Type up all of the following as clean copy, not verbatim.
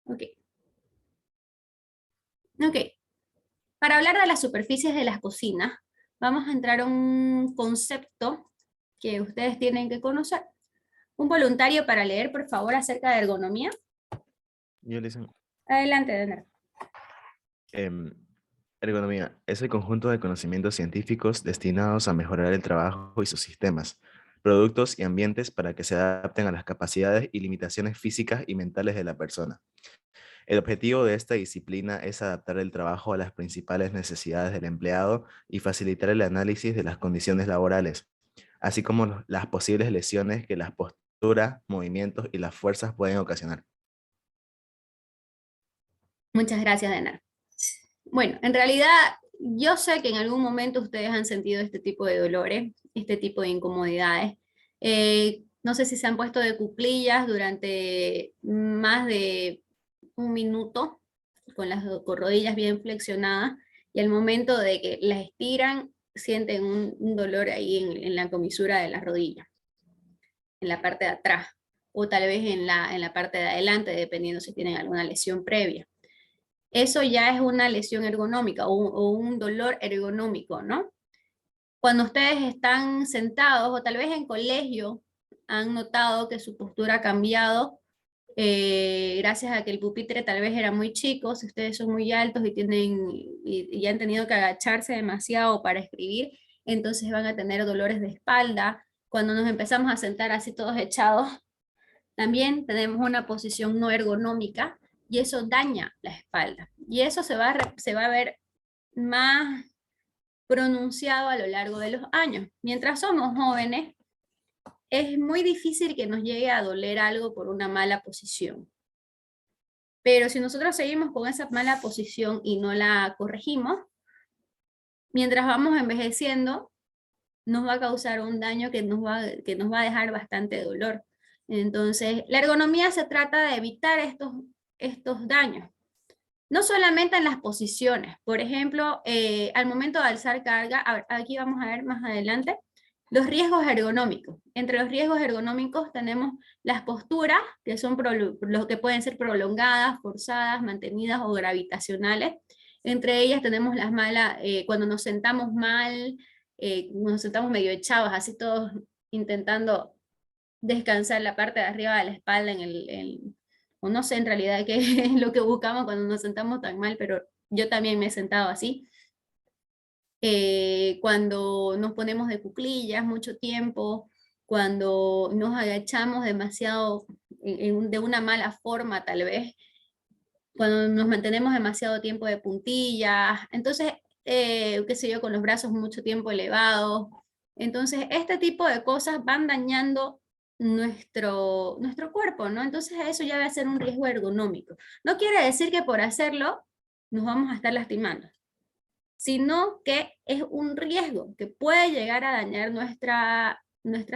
Ok. Ok. Para hablar de las superficies de las cocinas, vamos a entrar a un concepto que ustedes tienen que conocer. Un voluntario para leer, por favor, acerca de ergonomía. Yo le dicen, Adelante, Dener. em, ergonomía es el conjunto de conocimientos científicos destinados a mejorar el trabajo y sus sistemas, productos y ambientes para que se adapten a las capacidades y limitaciones físicas y mentales de la persona. El objetivo de esta disciplina es adaptar el trabajo a las principales necesidades del empleado y facilitar el análisis de las condiciones laborales, así como las posibles lesiones que las posturas, movimientos y las fuerzas pueden ocasionar. Muchas gracias, Dener. Bueno, en realidad yo sé que en algún momento ustedes han sentido este tipo de dolores, este tipo de incomodidades. No sé si se han puesto de cuclillas durante más de un minuto con las con rodillas bien flexionadas y al momento de que las estiran sienten un dolor ahí en la comisura de la rodilla, en la parte de atrás o tal vez en la parte de adelante, dependiendo si tienen alguna lesión previa. Eso ya es una lesión ergonómica o un dolor ergonómico, ¿no? Cuando ustedes están sentados o tal vez en colegio han notado que su postura ha cambiado gracias a que el pupitre tal vez era muy chico, si ustedes son muy altos y, y han tenido que agacharse demasiado para escribir, entonces van a tener dolores de espalda. Cuando nos empezamos a sentar así todos echados, también tenemos una posición no ergonómica y eso daña la espalda. Y eso se va a ver más pronunciado a lo largo de los años. Mientras somos jóvenes, es muy difícil que nos llegue a doler algo por una mala posición. Pero si nosotros seguimos con esa mala posición y no la corregimos, mientras vamos envejeciendo, nos va a causar un daño que nos va a dejar bastante dolor. Entonces, la ergonomía se trata de evitar estos daños. No solamente en las posiciones, por ejemplo, al momento de alzar carga, aquí vamos a ver más adelante, los riesgos ergonómicos. Entre los riesgos ergonómicos tenemos las posturas, que son los que pueden ser prolongadas, forzadas, mantenidas o gravitacionales. Entre ellas tenemos las malas, cuando nos sentamos mal, nos sentamos medio echados, así todos intentando descansar la parte de arriba de la espalda o no sé en realidad qué es lo que buscamos cuando nos sentamos tan mal, pero yo también me he sentado así. Cuando nos ponemos de cuclillas mucho tiempo, cuando nos agachamos demasiado de una mala forma tal vez, cuando nos mantenemos demasiado tiempo de puntillas, entonces, qué sé yo, con los brazos mucho tiempo elevados. Entonces, este tipo de cosas van dañando nuestro cuerpo, ¿no? Entonces, eso ya va a ser un riesgo ergonómico. No quiere decir que por hacerlo nos vamos a estar lastimando, sino que es un riesgo que puede llegar a dañar nuestra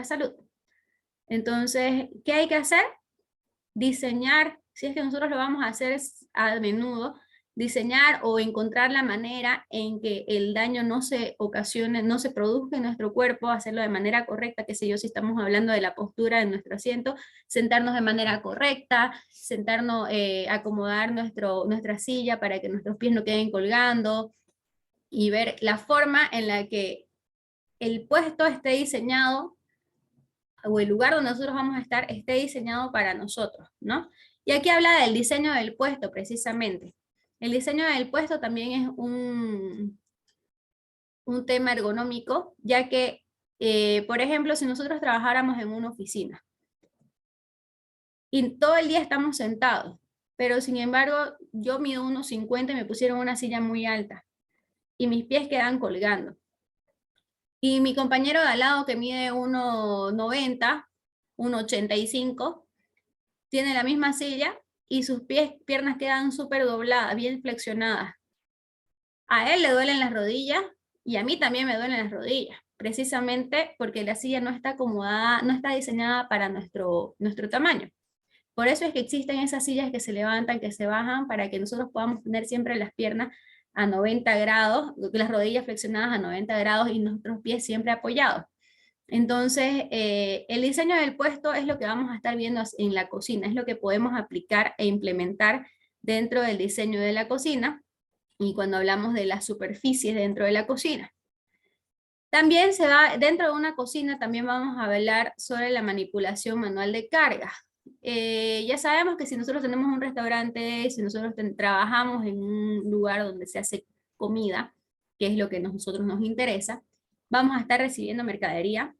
salud. Entonces, ¿qué hay que hacer? Diseñar, si es que nosotros lo vamos a hacer a menudo, diseñar o encontrar la manera en que el daño no se ocasione, no se produzca en nuestro cuerpo, hacerlo de manera correcta, qué sé yo, si estamos hablando de la postura de nuestro asiento, sentarnos de manera correcta, sentarnos, acomodar nuestra silla para que nuestros pies no queden colgando y ver la forma en la que el puesto esté diseñado o el lugar donde nosotros vamos a estar esté diseñado para nosotros, ¿no? Y aquí habla del diseño del puesto, precisamente. El diseño del puesto también es un tema ergonómico, ya que, por ejemplo, si nosotros trabajáramos en una oficina y todo el día estamos sentados, pero sin embargo yo mido 1,50 y me pusieron una silla muy alta y mis pies quedan colgando. Y mi compañero de al lado que mide 1,90, 1,85, tiene la misma silla y sus piernas quedan súper dobladas, bien flexionadas. A él le duelen las rodillas y a mí también me duelen las rodillas, precisamente porque la silla no está acomodada, no está diseñada para nuestro tamaño. Por eso es que existen esas sillas que se levantan, que se bajan, para que nosotros podamos tener siempre las piernas a 90 grados, las rodillas flexionadas a 90 grados y nuestros pies siempre apoyados. Entonces, el diseño del puesto es lo que vamos a estar viendo en la cocina, es lo que podemos aplicar e implementar dentro del diseño de la cocina y cuando hablamos de las superficies dentro de la cocina. También se va, dentro de una cocina también vamos a hablar sobre la manipulación manual de carga. Ya sabemos que si nosotros tenemos un restaurante, si nosotros trabajamos en un lugar donde se hace comida, que es lo que a nosotros nos interesa, vamos a estar recibiendo mercadería,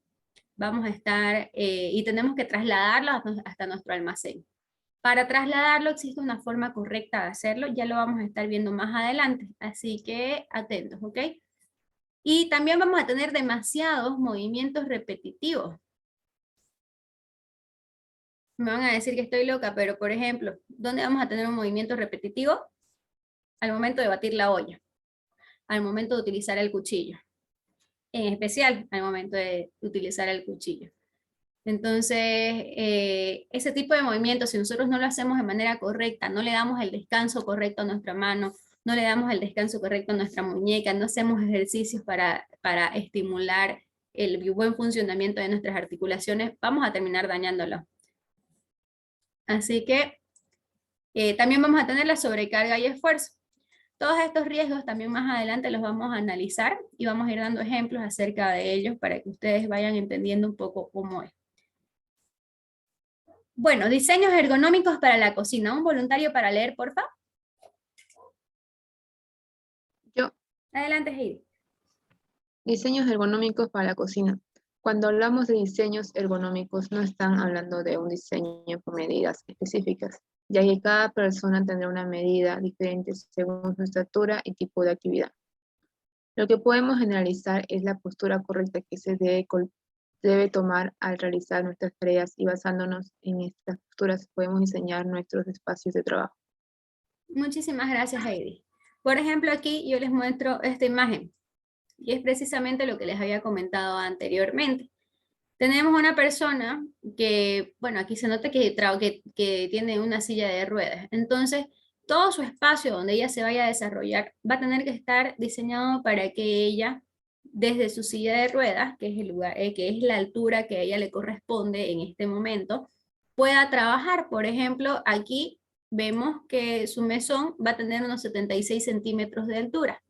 vamos a estar, y tenemos que trasladarlo hasta nuestro almacén. Para trasladarlo existe una forma correcta de hacerlo, ya lo vamos a estar viendo más adelante, así que atentos, ¿ok? Y también vamos a tener demasiados movimientos repetitivos. Me van a decir que estoy loca, pero por ejemplo, ¿dónde vamos a tener un movimiento repetitivo? Al momento de batir la olla, al momento de utilizar el cuchillo, en especial al momento de utilizar el cuchillo. Entonces, ese tipo de movimientos, si nosotros no lo hacemos de manera correcta, no le damos el descanso correcto a nuestra mano, no le damos el descanso correcto a nuestra muñeca, no hacemos ejercicios para estimular el buen funcionamiento de nuestras articulaciones, vamos a terminar dañándolo. Así que también vamos a tener la sobrecarga y esfuerzo. Todos estos riesgos también más adelante los vamos a analizar y vamos a ir dando ejemplos acerca de ellos para que ustedes vayan entendiendo un poco cómo es. Bueno, diseños ergonómicos para la cocina. Un voluntario para leer, porfa. Yo, Adelante, Heidi. diseños ergonómicos para la cocina. Cuando hablamos de diseños ergonómicos, no están hablando de un diseño con medidas específicas, ya que cada persona tendrá una medida diferente según su estatura y tipo de actividad. Lo que podemos generalizar es la postura correcta que se debe tomar al realizar nuestras tareas y basándonos en estas posturas podemos diseñar nuestros espacios de trabajo. Muchísimas gracias, Heidi. Por ejemplo, aquí yo les muestro esta imagen. Y es precisamente lo que les había comentado anteriormente. Tenemos una persona que, bueno, aquí se nota que tiene una silla de ruedas. Entonces, todo su espacio donde ella se vaya a desarrollar va a tener que estar diseñado para que ella, desde su silla de ruedas, que es el lugar, que es la altura que a ella le corresponde en este momento, pueda trabajar. Por ejemplo, aquí vemos que su mesón va a tener unos 76 centímetros de altura.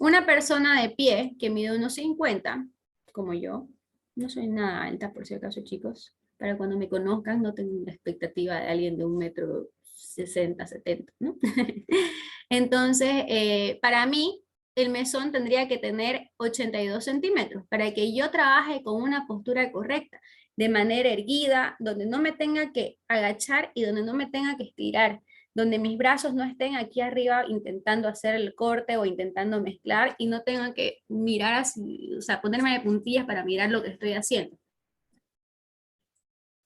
Una persona de pie que mide unos 50, como yo, no soy nada alta por si acaso, chicos, para cuando me conozcan no tengo la expectativa de alguien de 1,60 m, 70, ¿no? Entonces, para mí, el mesón tendría que tener 82 centímetros para que yo trabaje con una postura correcta, de manera erguida, donde no me tenga que agachar y donde no me tenga que estirar, donde mis brazos no estén aquí arriba intentando hacer el corte o intentando mezclar y no tenga que mirar así, o sea, ponerme de puntillas para mirar lo que estoy haciendo.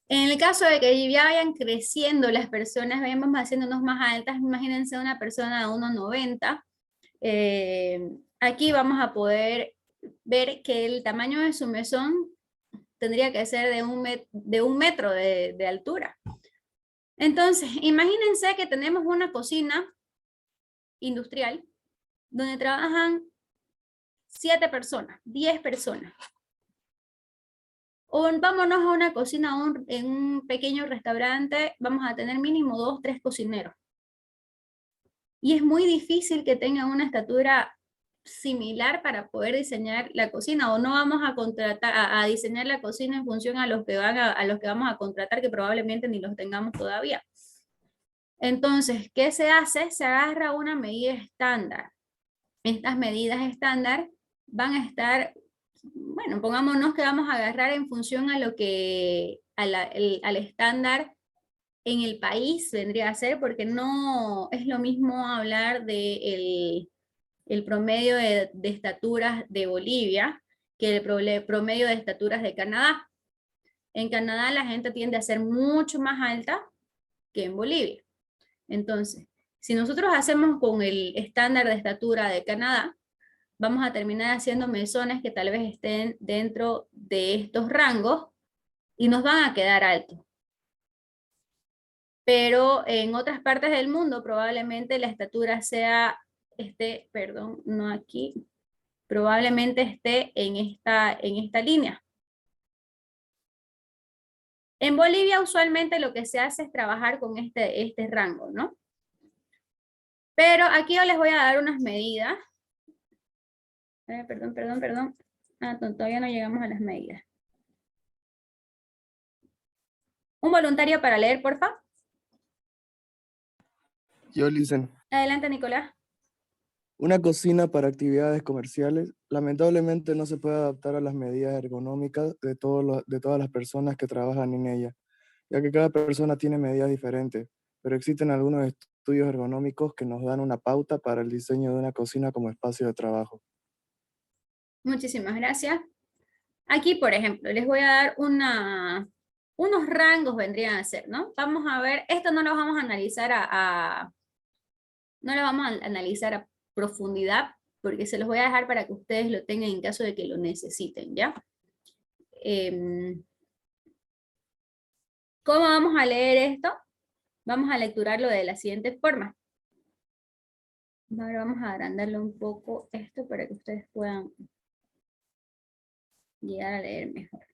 En el caso de que ya vayan creciendo las personas, vayamos haciéndonos más altas, imagínense una persona de 1,90. Aquí vamos a poder ver que el tamaño de su mesón tendría que ser de un metro de altura. Entonces, imagínense que tenemos una cocina industrial donde trabajan 7 personas, 10 personas. O vámonos a una cocina, en un pequeño restaurante, vamos a tener mínimo 2, 3 cocineros. Y es muy difícil que tengan una estatura similar para poder diseñar la cocina, o no vamos a contratar a diseñar la cocina en función a los que vamos a contratar, que probablemente ni los tengamos todavía. Entonces, ¿qué se hace? Se agarra una medida estándar. Estas medidas estándar van a estar, bueno, pongámonos que vamos a agarrar en función a lo que, al estándar en el país vendría a ser, porque no es lo mismo hablar de el promedio de estaturas de Bolivia que el promedio de estaturas de Canadá. En Canadá la gente tiende a ser mucho más alta que en Bolivia. Entonces, si nosotros hacemos con el estándar de estatura de Canadá, vamos a terminar haciendo mesones que tal vez estén dentro de estos rangos y nos van a quedar altos. Pero en otras partes del mundo probablemente la estatura perdón, no aquí, probablemente esté en esta línea. En Bolivia usualmente lo que se hace es trabajar con este rango, ¿no? Pero aquí yo les voy a dar unas medidas. Perdón. Ah, todavía no llegamos a las medidas. Un voluntario para leer, por favor. Yo, Licen. Adelante, Nicolás. Una cocina para actividades comerciales lamentablemente no se puede adaptar a las medidas ergonómicas de todas las personas que trabajan en ella, ya que cada persona tiene medidas diferentes, pero existen algunos estudios ergonómicos que nos dan una pauta para el diseño de una cocina como espacio de trabajo. Muchísimas gracias. Aquí, por ejemplo, les voy a dar unos rangos vendrían a ser, ¿no? Vamos a ver, esto no lo vamos a analizar no lo vamos a analizar a profundidad, porque se los voy a dejar para que ustedes lo tengan en caso de que lo necesiten, ¿ya? ¿Cómo vamos a leer esto? Vamos a lecturarlo de la siguiente forma. Ahora vamos a agrandarlo un poco esto para que ustedes puedan llegar a leer mejor.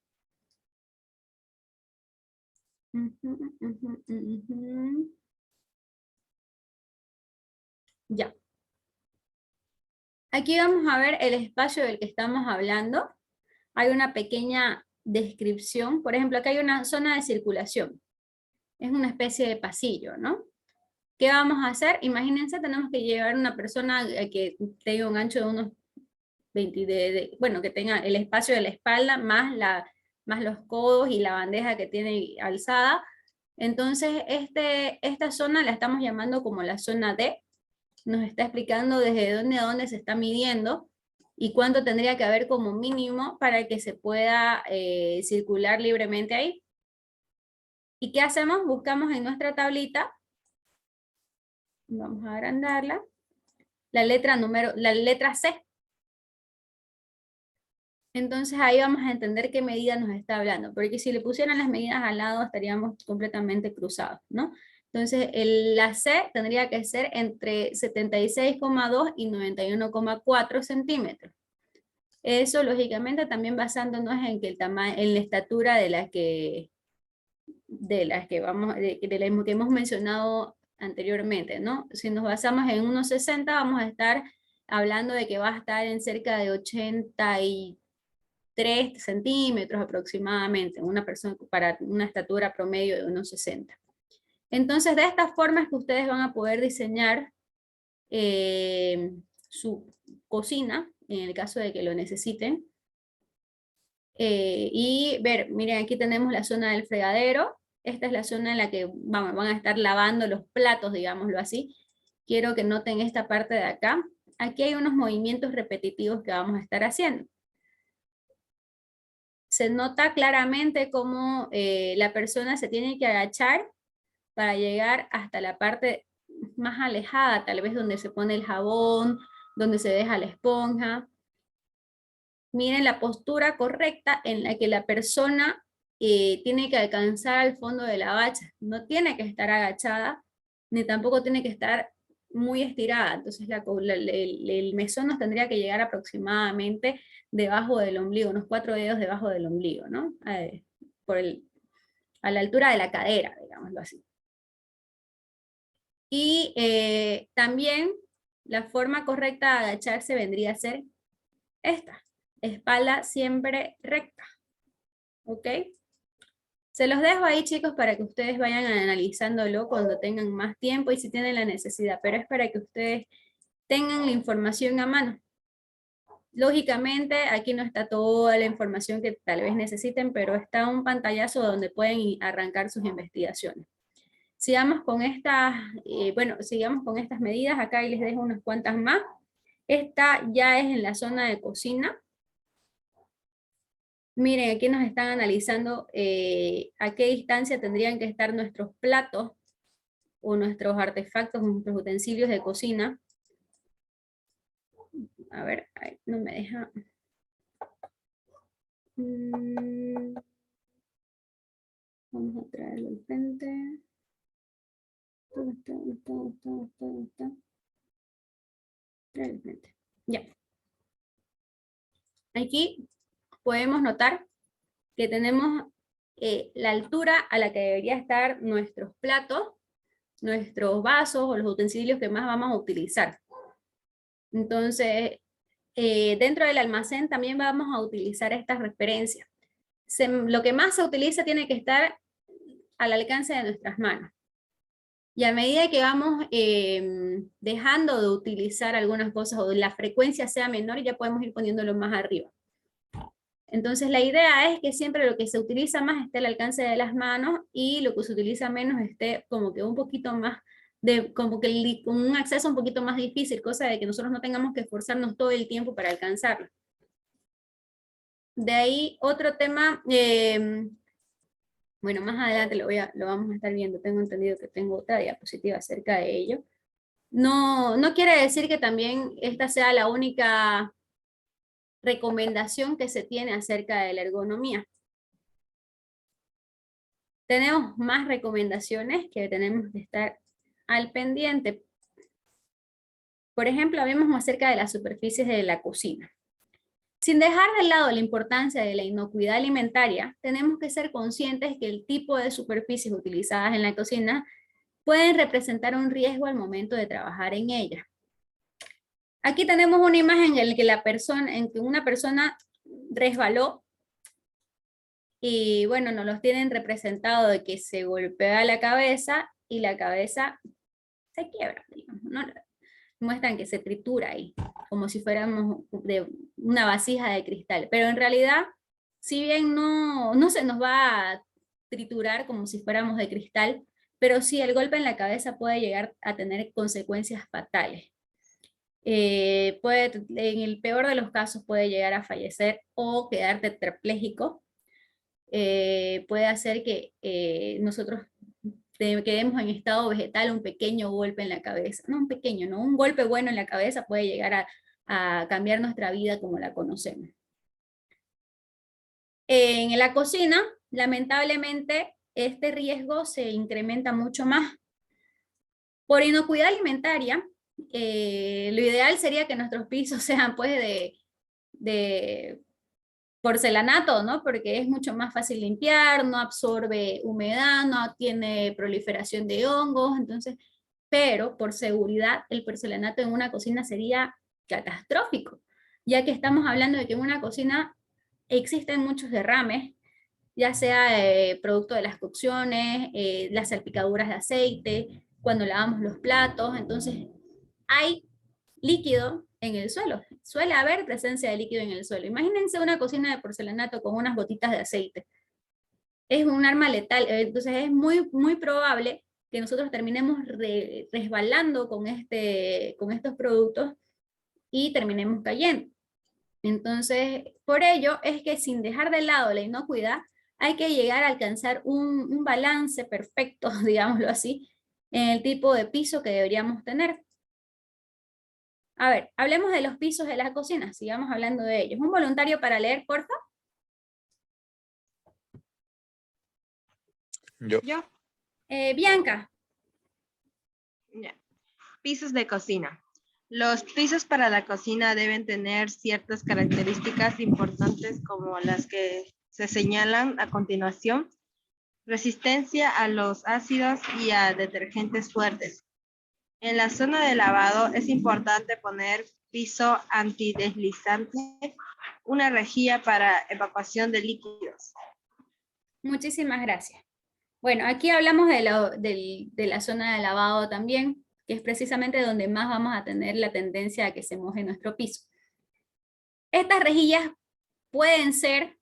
Ya. Aquí vamos a ver el espacio del que estamos hablando. Hay una pequeña descripción. Por ejemplo, acá hay una zona de circulación. Es una especie de pasillo, ¿no? ¿Qué vamos a hacer? Imagínense, tenemos que llevar una persona que tenga un ancho de unos 20, bueno, que tenga el espacio de la espalda más los codos y la bandeja que tiene alzada. Entonces, esta zona la estamos llamando como la zona D. Nos está explicando desde dónde a dónde se está midiendo y cuánto tendría que haber como mínimo para que se pueda circular libremente ahí. ¿Y qué hacemos? Buscamos en nuestra tablita, vamos a agrandarla, la letra C. Entonces ahí vamos a entender qué medida nos está hablando, porque si le pusieran las medidas al lado estaríamos completamente cruzados, ¿no? Entonces la C tendría que ser entre 76,2 y 91,4 centímetros. Eso lógicamente también basándonos en que el tamaño, en la estatura de las que hemos mencionado anteriormente, ¿no? Si nos basamos en 1,60 vamos a estar hablando de que va a estar en cerca de 83 centímetros aproximadamente, una persona para una estatura promedio de 1,60. Entonces, de estas formas que ustedes van a poder diseñar su cocina, en el caso de que lo necesiten. Y ver, miren, aquí tenemos la zona del fregadero. Esta es la zona en la que van a estar lavando los platos, digámoslo así. Quiero que noten esta parte de acá. Aquí hay unos movimientos repetitivos que vamos a estar haciendo. Se nota claramente cómo la persona se tiene que agachar para llegar hasta la parte más alejada, tal vez donde se pone el jabón, donde se deja la esponja. Miren la postura correcta en la que la persona tiene que alcanzar al fondo de la bacha. No tiene que estar agachada, ni tampoco tiene que estar muy estirada. Entonces el mesón nos tendría que llegar aproximadamente debajo del ombligo, unos 4 dedos debajo del ombligo, ¿no? A la altura de la cadera, digámoslo así. Y también la forma correcta de agacharse vendría a ser esta. Espalda siempre recta. ¿Ok? Se los dejo ahí, chicos, para que ustedes vayan analizándolo cuando tengan más tiempo y si tienen la necesidad, pero es para que ustedes tengan la información a mano. Lógicamente, aquí no está toda la información que tal vez necesiten, pero está un pantallazo donde pueden arrancar sus investigaciones. Sigamos con sigamos con estas medidas. Acá les dejo unas cuantas más. Esta ya es en la zona de cocina. Miren, aquí nos están analizando a qué distancia tendrían que estar nuestros platos o nuestros artefactos, nuestros utensilios de cocina. A ver, ay, no me deja. Vamos a traerlo al frente. ¿Dónde está? Traerlo al frente. Ya. Aquí podemos notar que tenemos la altura a la que debería estar nuestros platos nuestros vasos o los utensilios que más vamos a utilizar. Entonces, dentro del almacén también vamos a utilizar estas referencias. Lo que más se utiliza tiene que estar al alcance de nuestras manos. Y a medida que vamos dejando de utilizar algunas cosas o la frecuencia sea menor, ya podemos ir poniéndolo más arriba. Entonces la idea es que siempre lo que se utiliza más esté al alcance de las manos y lo que se utiliza menos esté como que un poquito más, como que con un acceso un poquito más difícil, cosa de que nosotros no tengamos que esforzarnos todo el tiempo para alcanzarlo. De ahí otro tema, bueno, más adelante lo vamos a estar viendo, tengo entendido que tengo otra diapositiva acerca de ello. No quiere decir que también esta sea la única recomendación que se tiene acerca de la ergonomía. Tenemos más recomendaciones que tenemos que estar al pendiente. Por ejemplo, hablemos acerca de las superficies de la cocina. Sin dejar de lado la importancia de la inocuidad alimentaria, tenemos que ser conscientes que el tipo de superficies utilizadas en la cocina pueden representar un riesgo al momento de trabajar en ella. Aquí tenemos una imagen en la que una persona resbaló y bueno, nos los tienen representado de que se golpea la cabeza y la cabeza se quiebra, digamos, ¿no? Muestran que se tritura ahí, como si fuéramos de una vasija de cristal, pero en realidad, si bien no se nos va a triturar como si fuéramos de cristal, pero sí el golpe en la cabeza puede llegar a tener consecuencias fatales. En el peor de los casos puede llegar a fallecer o quedar tetrapléjico. Puede hacer que nosotros quedemos en estado vegetal, un pequeño golpe en la cabeza, no un pequeño, no, un golpe bueno en la cabeza puede llegar a cambiar nuestra vida como la conocemos. En la cocina, lamentablemente, este riesgo se incrementa mucho más. Por inocuidad alimentaria, lo ideal sería que nuestros pisos sean pues de porcelanato, ¿no? Porque es mucho más fácil limpiar, no absorbe humedad, no tiene proliferación de hongos, entonces, pero por seguridad el porcelanato en una cocina sería catastrófico, ya que estamos hablando de que en una cocina existen muchos derrames, ya sea producto de las cocciones, las salpicaduras de aceite, cuando lavamos los platos, entonces hay líquido en el suelo. Suele haber presencia de líquido en el suelo. Imagínense una cocina de porcelanato con unas gotitas de aceite. Es un arma letal, entonces es muy probable que nosotros terminemos resbalando con estos productos y terminemos cayendo. Entonces, por ello es que sin dejar de lado la inocuidad, hay que llegar a alcanzar un balance perfecto, digámoslo así, en el tipo de piso que deberíamos tener. A ver, hablemos de los pisos de la cocina, sigamos hablando de ellos. ¿Un voluntario para leer, por favor? Yo. Bianca. Ya. Pisos de cocina. Los pisos para la cocina deben tener ciertas características importantes como las que se señalan a continuación. Resistencia a los ácidos y a detergentes fuertes. En la zona de lavado es importante poner piso antideslizante, una rejilla para evacuación de líquidos. Muchísimas gracias. Bueno, aquí hablamos de la zona de lavado también, que es precisamente donde más vamos a tener la tendencia a que se moje nuestro piso. Estas rejillas pueden ser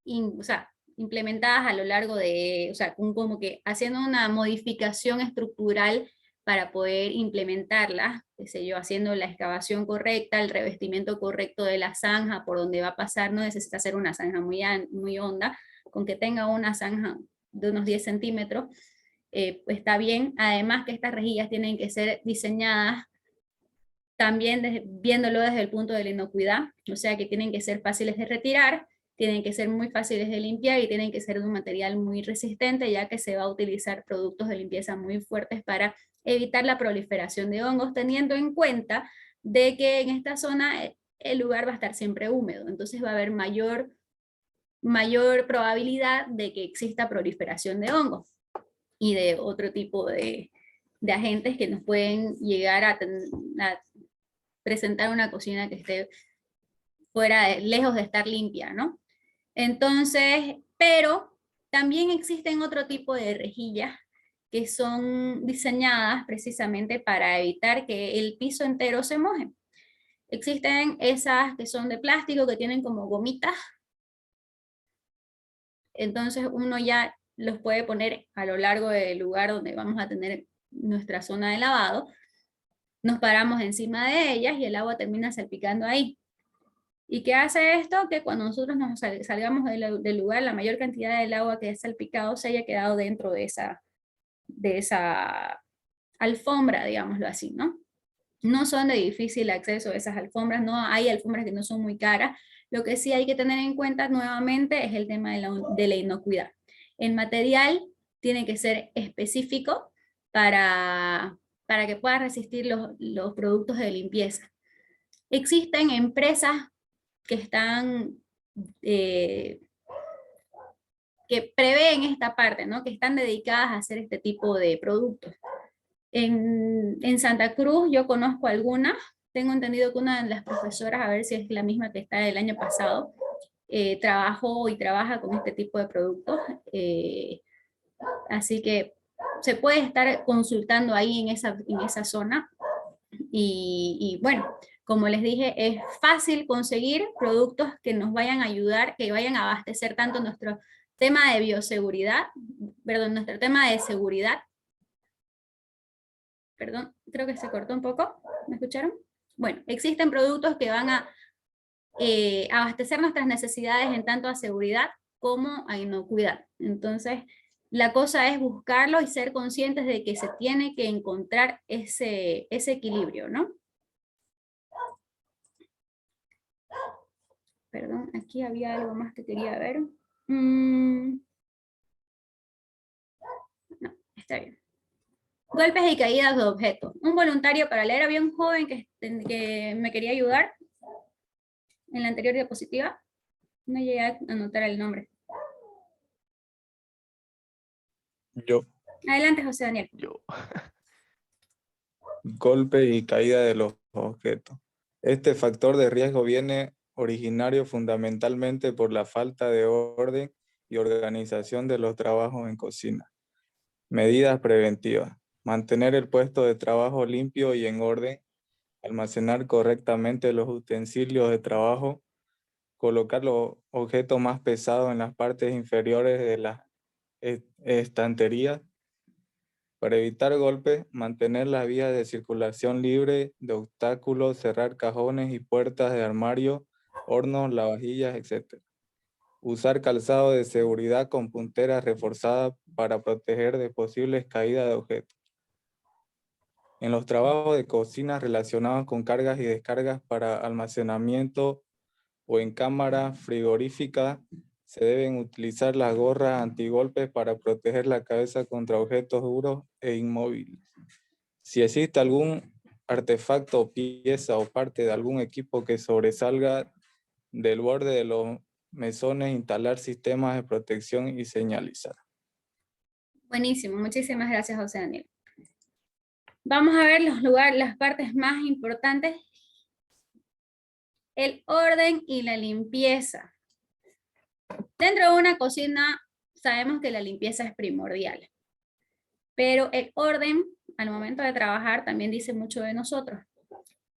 implementadas a lo largo de, como que haciendo una modificación estructural para poder implementarlas, qué sé yo, haciendo la excavación correcta, el revestimiento correcto de la zanja por donde va a pasar, no necesita ser una zanja muy honda, con que tenga una zanja de unos 10 centímetros, pues está bien. Además que estas rejillas tienen que ser diseñadas también viéndolo desde el punto de la inocuidad, o sea que tienen que ser fáciles de retirar, tienen que ser muy fáciles de limpiar y tienen que ser de un material muy resistente, ya que se va a utilizar productos de limpieza muy fuertes para evitar la proliferación de hongos, teniendo en cuenta de que en esta zona el lugar va a estar siempre húmedo, entonces va a haber mayor probabilidad de que exista proliferación de hongos. y de otro tipo de agentes que nos pueden llegar a presentar una cocina que esté lejos de estar limpia, ¿no? Entonces, pero también existen otro tipo de rejillas que son diseñadas precisamente para evitar que el piso entero se moje. Existen esas que son de plástico, que tienen como gomitas. Entonces uno ya los puede poner a lo largo del lugar donde vamos a tener nuestra zona de lavado. Nos paramos encima de ellas y el agua termina salpicando ahí. ¿Y qué hace esto? Que cuando nosotros nos salgamos del lugar, la mayor cantidad del agua que es salpicado se haya quedado dentro de esa alfombra, digámoslo así, ¿no? No son de difícil acceso esas alfombras, no hay alfombras que no son muy caras. Lo que sí hay que tener en cuenta nuevamente es el tema de la inocuidad. El material tiene que ser específico para que pueda resistir los productos de limpieza. Existen empresas que están, que prevén esta parte, ¿no? Que están dedicadas a hacer este tipo de productos. En Santa Cruz yo conozco algunas, tengo entendido que una de las profesoras, a ver si es la misma que está el año pasado, trabajó y trabaja con este tipo de productos, así que se puede estar consultando ahí en esa zona, y bueno, como les dije, es fácil conseguir productos que nos vayan a ayudar, que vayan a abastecer tanto nuestro tema de bioseguridad, perdón, nuestro tema de seguridad. Perdón, creo que se cortó un poco, ¿me escucharon? Bueno, existen productos que van a abastecer nuestras necesidades en tanto a seguridad como a inocuidad. Entonces, la cosa es buscarlo y ser conscientes de que se tiene que encontrar ese equilibrio, ¿no? Perdón, aquí había algo más que quería ver. No, está bien. Golpes y caídas de objetos. Un voluntario para leer, había un joven que me quería ayudar en la anterior diapositiva. No llegué a anotar el nombre. Yo. Adelante, José Daniel. Yo. Golpe y caída de los objetos. Este factor de riesgo viene originario fundamentalmente por la falta de orden y organización de los trabajos en cocina. Medidas preventivas. Mantener el puesto de trabajo limpio y en orden. Almacenar correctamente los utensilios de trabajo. Colocar los objetos más pesados en las partes inferiores de las estanterías. Para evitar golpes, mantener las vías de circulación libre de obstáculos, cerrar cajones y puertas de armario, hornos, lavavajillas, etc. Usar calzado de seguridad con punteras reforzadas para proteger de posibles caídas de objetos. En los trabajos de cocina relacionados con cargas y descargas para almacenamiento o en cámara frigorífica, se deben utilizar las gorras antigolpes para proteger la cabeza contra objetos duros e inmóviles. Si existe algún artefacto, pieza o parte de algún equipo que sobresalga del borde de los mesones, instalar sistemas de protección y señalizar. Buenísimo, muchísimas gracias, José Daniel. Vamos a ver las partes más importantes. El orden y la limpieza. Dentro de una cocina sabemos que la limpieza es primordial, pero el orden al momento de trabajar también dice mucho de nosotros.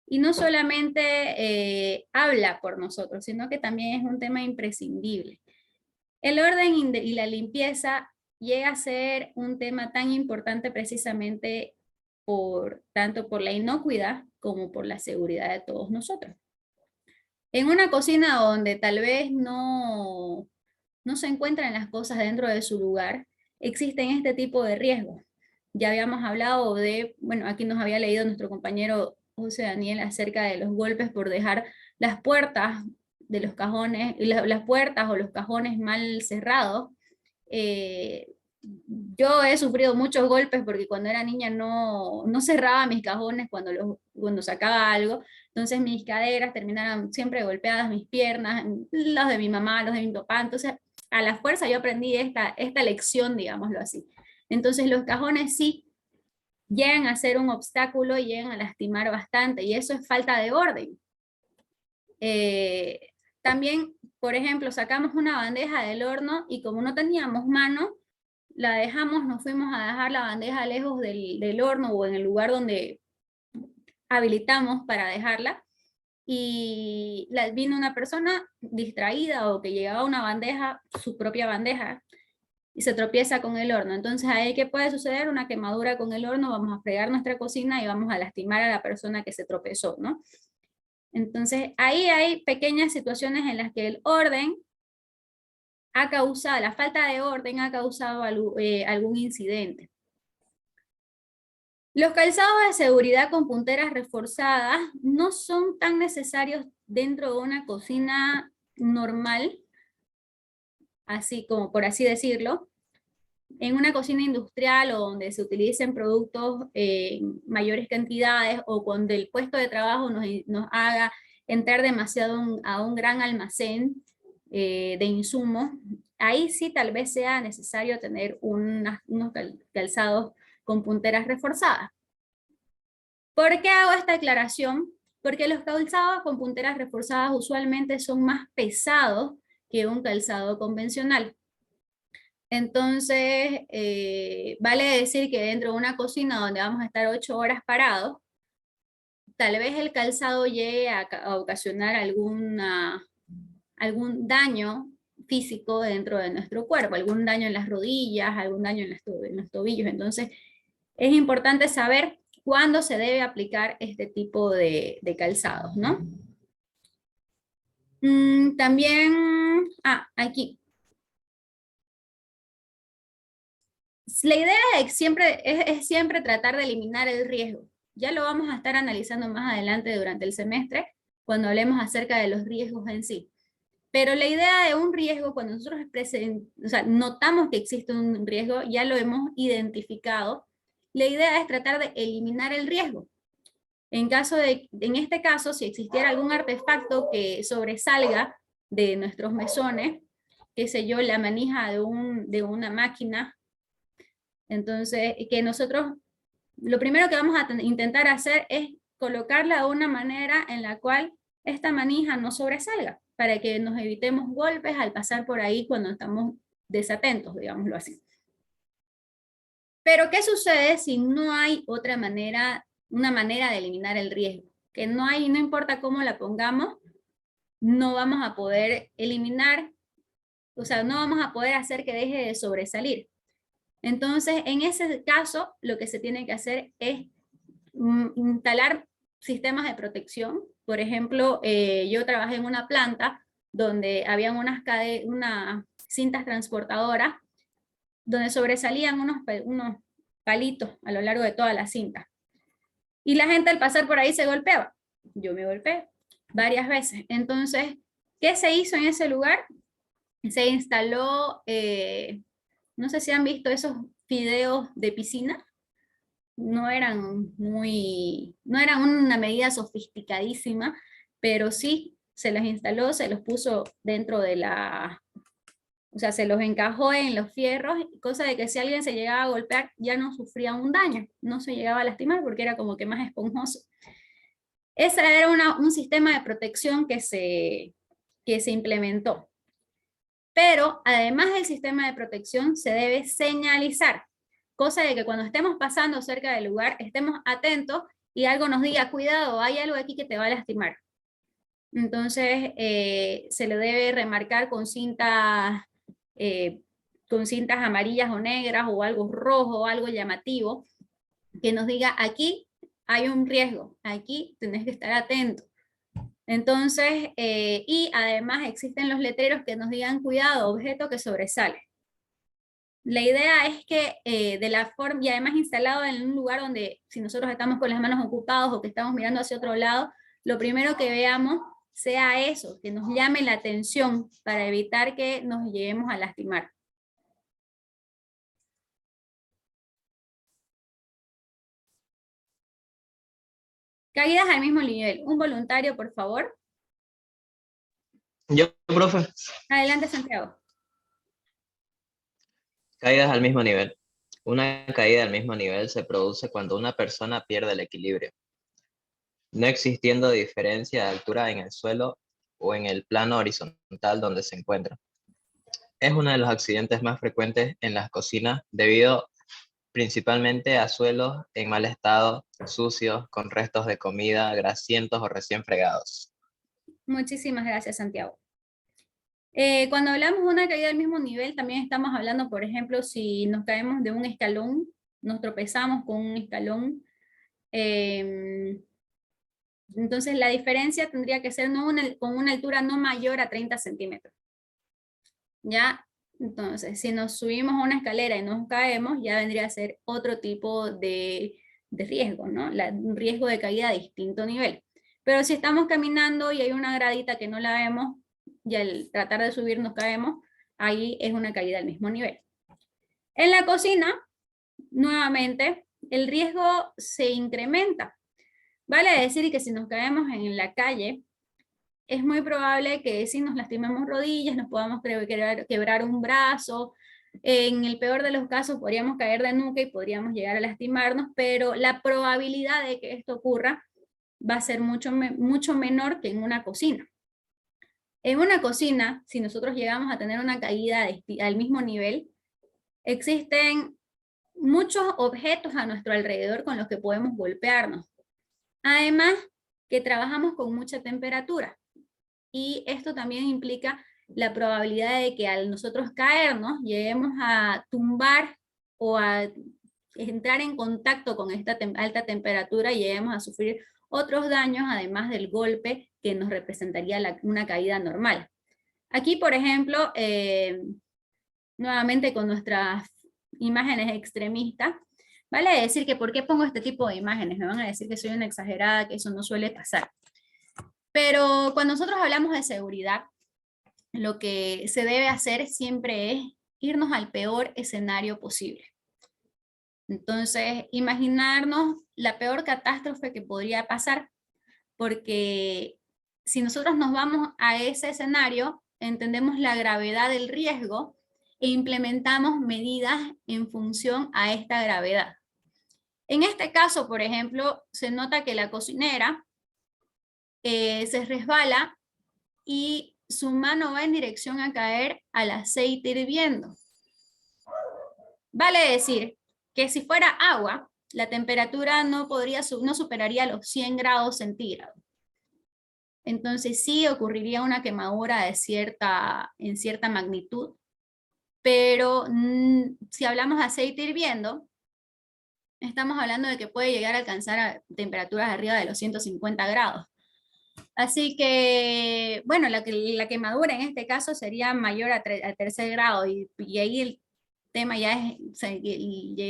Y no solamente habla por nosotros, sino que también es un tema imprescindible. El orden y la limpieza llega a ser un tema tan importante precisamente tanto por la inocuidad como por la seguridad de todos nosotros. En una cocina donde tal vez no se encuentran las cosas dentro de su lugar, existen este tipo de riesgos. Ya habíamos hablado bueno, aquí nos había leído nuestro compañero José Daniel acerca de los golpes por dejar las puertas de los cajones, las puertas o los cajones mal cerrados. Yo he sufrido muchos golpes porque cuando era niña no cerraba mis cajones cuando sacaba algo, entonces mis caderas terminaron siempre golpeadas, mis piernas, los de mi mamá, los de mi papá, entonces a la fuerza yo aprendí esta lección, digámoslo así. Entonces los cajones sí llegan a ser un obstáculo y llegan a lastimar bastante, y eso es falta de orden. También, por ejemplo, sacamos una bandeja del horno y como no teníamos mano, la dejamos, nos fuimos a dejar la bandeja lejos del horno o en el lugar donde habilitamos para dejarla, y vino una persona distraída o que llevaba una bandeja, su propia bandeja, y se tropieza con el horno. Entonces ahí, ¿qué puede suceder? Una quemadura con el horno, vamos a fregar nuestra cocina y vamos a lastimar a la persona que se tropezó, ¿no? Entonces ahí hay pequeñas situaciones en las que el orden ha causado, la falta de orden ha causado algún incidente. Los calzados de seguridad con punteras reforzadas no son tan necesarios dentro de una cocina normal, así como por así decirlo. En una cocina industrial o donde se utilicen productos en mayores cantidades, o cuando el puesto de trabajo nos haga entrar demasiado a un gran almacén de insumos, ahí sí tal vez sea necesario tener unos calzados con punteras reforzadas. ¿Por qué hago esta aclaración? Porque los calzados con punteras reforzadas usualmente son más pesados que un calzado convencional. Entonces, vale decir que dentro de una cocina donde vamos a estar 8 horas parados, tal vez el calzado llegue a ocasionar algún daño físico dentro de nuestro cuerpo, algún daño en las rodillas, algún daño en los tobillos. Entonces, es importante saber cuándo se debe aplicar este tipo de calzados, ¿no? También, aquí. La idea es siempre tratar de eliminar el riesgo. Ya lo vamos a estar analizando más adelante durante el semestre, cuando hablemos acerca de los riesgos en sí. Pero la idea de un riesgo, cuando nosotros notamos que existe un riesgo, ya lo hemos identificado, la idea es tratar de eliminar el riesgo. En este caso, si existiera algún artefacto que sobresalga de nuestros mesones, qué sé yo, la manija de una máquina, entonces, que nosotros, lo primero que vamos a intentar hacer es colocarla de una manera en la cual esta manija no sobresalga, para que nos evitemos golpes al pasar por ahí cuando estamos desatentos, digámoslo así. Pero, ¿qué sucede si no hay otra manera, una manera de eliminar el riesgo? Que no importa cómo la pongamos, no vamos a poder eliminar, o sea, no vamos a poder hacer que deje de sobresalir. Entonces, en ese caso, lo que se tiene que hacer es instalar sistemas de protección. Por ejemplo, yo trabajé en una planta donde había unas cintas transportadoras donde sobresalían unos palitos a lo largo de toda la cinta. Y la gente al pasar por ahí se golpeaba. Yo me golpeé varias veces. Entonces, ¿qué se hizo en ese lugar? Se instaló, no sé si han visto esos videos de piscina. No eran una medida sofisticadísima, pero sí se los instaló, se los puso dentro de o sea, se los encajó en los fierros, cosa de que si alguien se llegaba a golpear ya no sufría un daño, no se llegaba a lastimar porque era como que más esponjoso. Ese era un sistema de protección que se implementó. Pero además del sistema de protección se debe señalizar, cosa de que cuando estemos pasando cerca del lugar estemos atentos y algo nos diga, cuidado, hay algo aquí que te va a lastimar. Entonces se le debe remarcar con cintas amarillas o negras o algo rojo, algo llamativo, que nos diga, aquí hay un riesgo, aquí tenés que estar atento. Entonces, y además existen los letreros que nos digan, cuidado, objeto que sobresale. La idea es que de la forma, y además instalado en un lugar donde si nosotros estamos con las manos ocupadas o que estamos mirando hacia otro lado, lo primero que veamos sea eso, que nos llame la atención para evitar que nos lleguemos a lastimar. Caídas al mismo nivel. Un voluntario, por favor. Yo, profe. Adelante, Santiago. Caídas al mismo nivel. Una caída al mismo nivel se produce cuando una persona pierde el equilibrio, no existiendo diferencia de altura en el suelo o en el plano horizontal donde se encuentra. Es uno de los accidentes más frecuentes en las cocinas debido principalmente a suelos en mal estado, sucios, con restos de comida, grasientos o recién fregados. Muchísimas gracias, Santiago. Cuando hablamos de una caída del mismo nivel, también estamos hablando, por ejemplo, si nos caemos de un escalón, nos tropezamos con un escalón, entonces la diferencia tendría que ser con una altura no mayor a 30 centímetros. ¿Ya? Entonces, si nos subimos a una escalera y nos caemos, ya vendría a ser otro tipo de riesgo, ¿no? Un riesgo de caída a distinto nivel. Pero si estamos caminando y hay una gradita que no la vemos, y al tratar de subir nos caemos, ahí es una caída al mismo nivel. En la cocina, nuevamente, el riesgo se incrementa. Vale decir que si nos caemos en la calle, es muy probable que si nos lastimemos rodillas, nos podamos quebrar un brazo. En el peor de los casos podríamos caer de nuca y podríamos llegar a lastimarnos, pero la probabilidad de que esto ocurra va a ser mucho menor que en una cocina. En una cocina, si nosotros llegamos a tener una caída al mismo nivel, existen muchos objetos a nuestro alrededor con los que podemos golpearnos. Además, que trabajamos con mucha temperatura. Y esto también implica la probabilidad de que al nosotros caernos, lleguemos a tumbar o a entrar en contacto con esta alta temperatura y lleguemos a sufrir otros daños, además del golpe que nos representaría una caída normal. Aquí, por ejemplo, nuevamente con nuestras imágenes extremistas, vale decir que ¿por qué pongo este tipo de imágenes? Me van a decir que soy una exagerada, que eso no suele pasar. Pero cuando nosotros hablamos de seguridad, lo que se debe hacer siempre es irnos al peor escenario posible. Entonces, imaginarnos la peor catástrofe que podría pasar, porque si nosotros nos vamos a ese escenario, entendemos la gravedad del riesgo e implementamos medidas en función a esta gravedad. En este caso, por ejemplo, se nota que la cocinera se resbala y su mano va en dirección a caer al aceite hirviendo. Vale decir que si fuera agua, la temperatura no superaría los 100 grados centígrados. Entonces sí ocurriría una quemadura en cierta magnitud, pero si hablamos de aceite hirviendo, estamos hablando de que puede llegar a alcanzar a temperaturas arriba de los 150 grados. Así que, bueno, la quemadura en este caso sería mayor a tercer grado y ahí el tema ya es,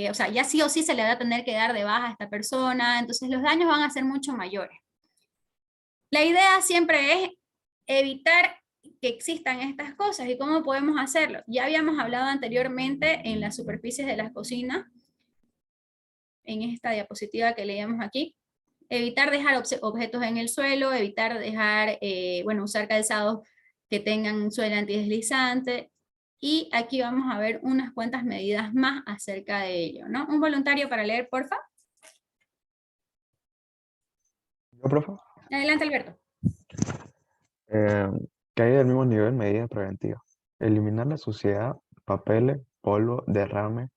o sea, ya sí o sí se le va a tener que dar de baja a esta persona, entonces los daños van a ser mucho mayores. La idea siempre es evitar que existan estas cosas y cómo podemos hacerlo. Ya habíamos hablado anteriormente en las superficies de las cocinas, en esta diapositiva que leíamos aquí. Evitar dejar objetos en el suelo, evitar dejar, usar calzados que tengan suelo antideslizante. Y aquí vamos a ver unas cuantas medidas más acerca de ello, ¿no? Un voluntario para leer, porfa. ¿Yo, profe? Adelante, Alberto. Caída del mismo nivel, medida preventiva. Eliminar la suciedad, papeles, polvo, derrame,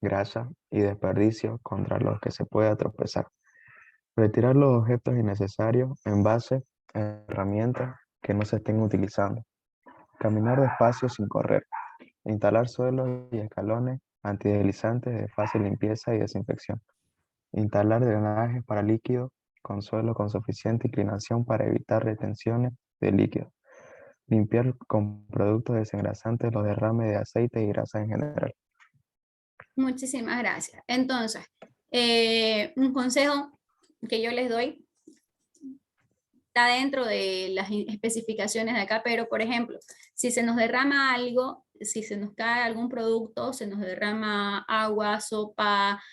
grasa y desperdicio contra los que se pueda tropezar. Retirar los objetos innecesarios, envases, herramientas que no se estén utilizando. Caminar despacio sin correr. Instalar suelos y escalones antideslizantes de fácil limpieza y desinfección. Instalar drenajes para líquidos con suelo con suficiente inclinación para evitar retenciones de líquido. Limpiar con productos desengrasantes los derrames de aceite y grasa en general. Muchísimas gracias. Entonces, un consejo que yo les doy está dentro de las especificaciones de acá, pero por ejemplo, si se nos derrama algo, si se nos cae algún producto, se nos derrama agua, sopa,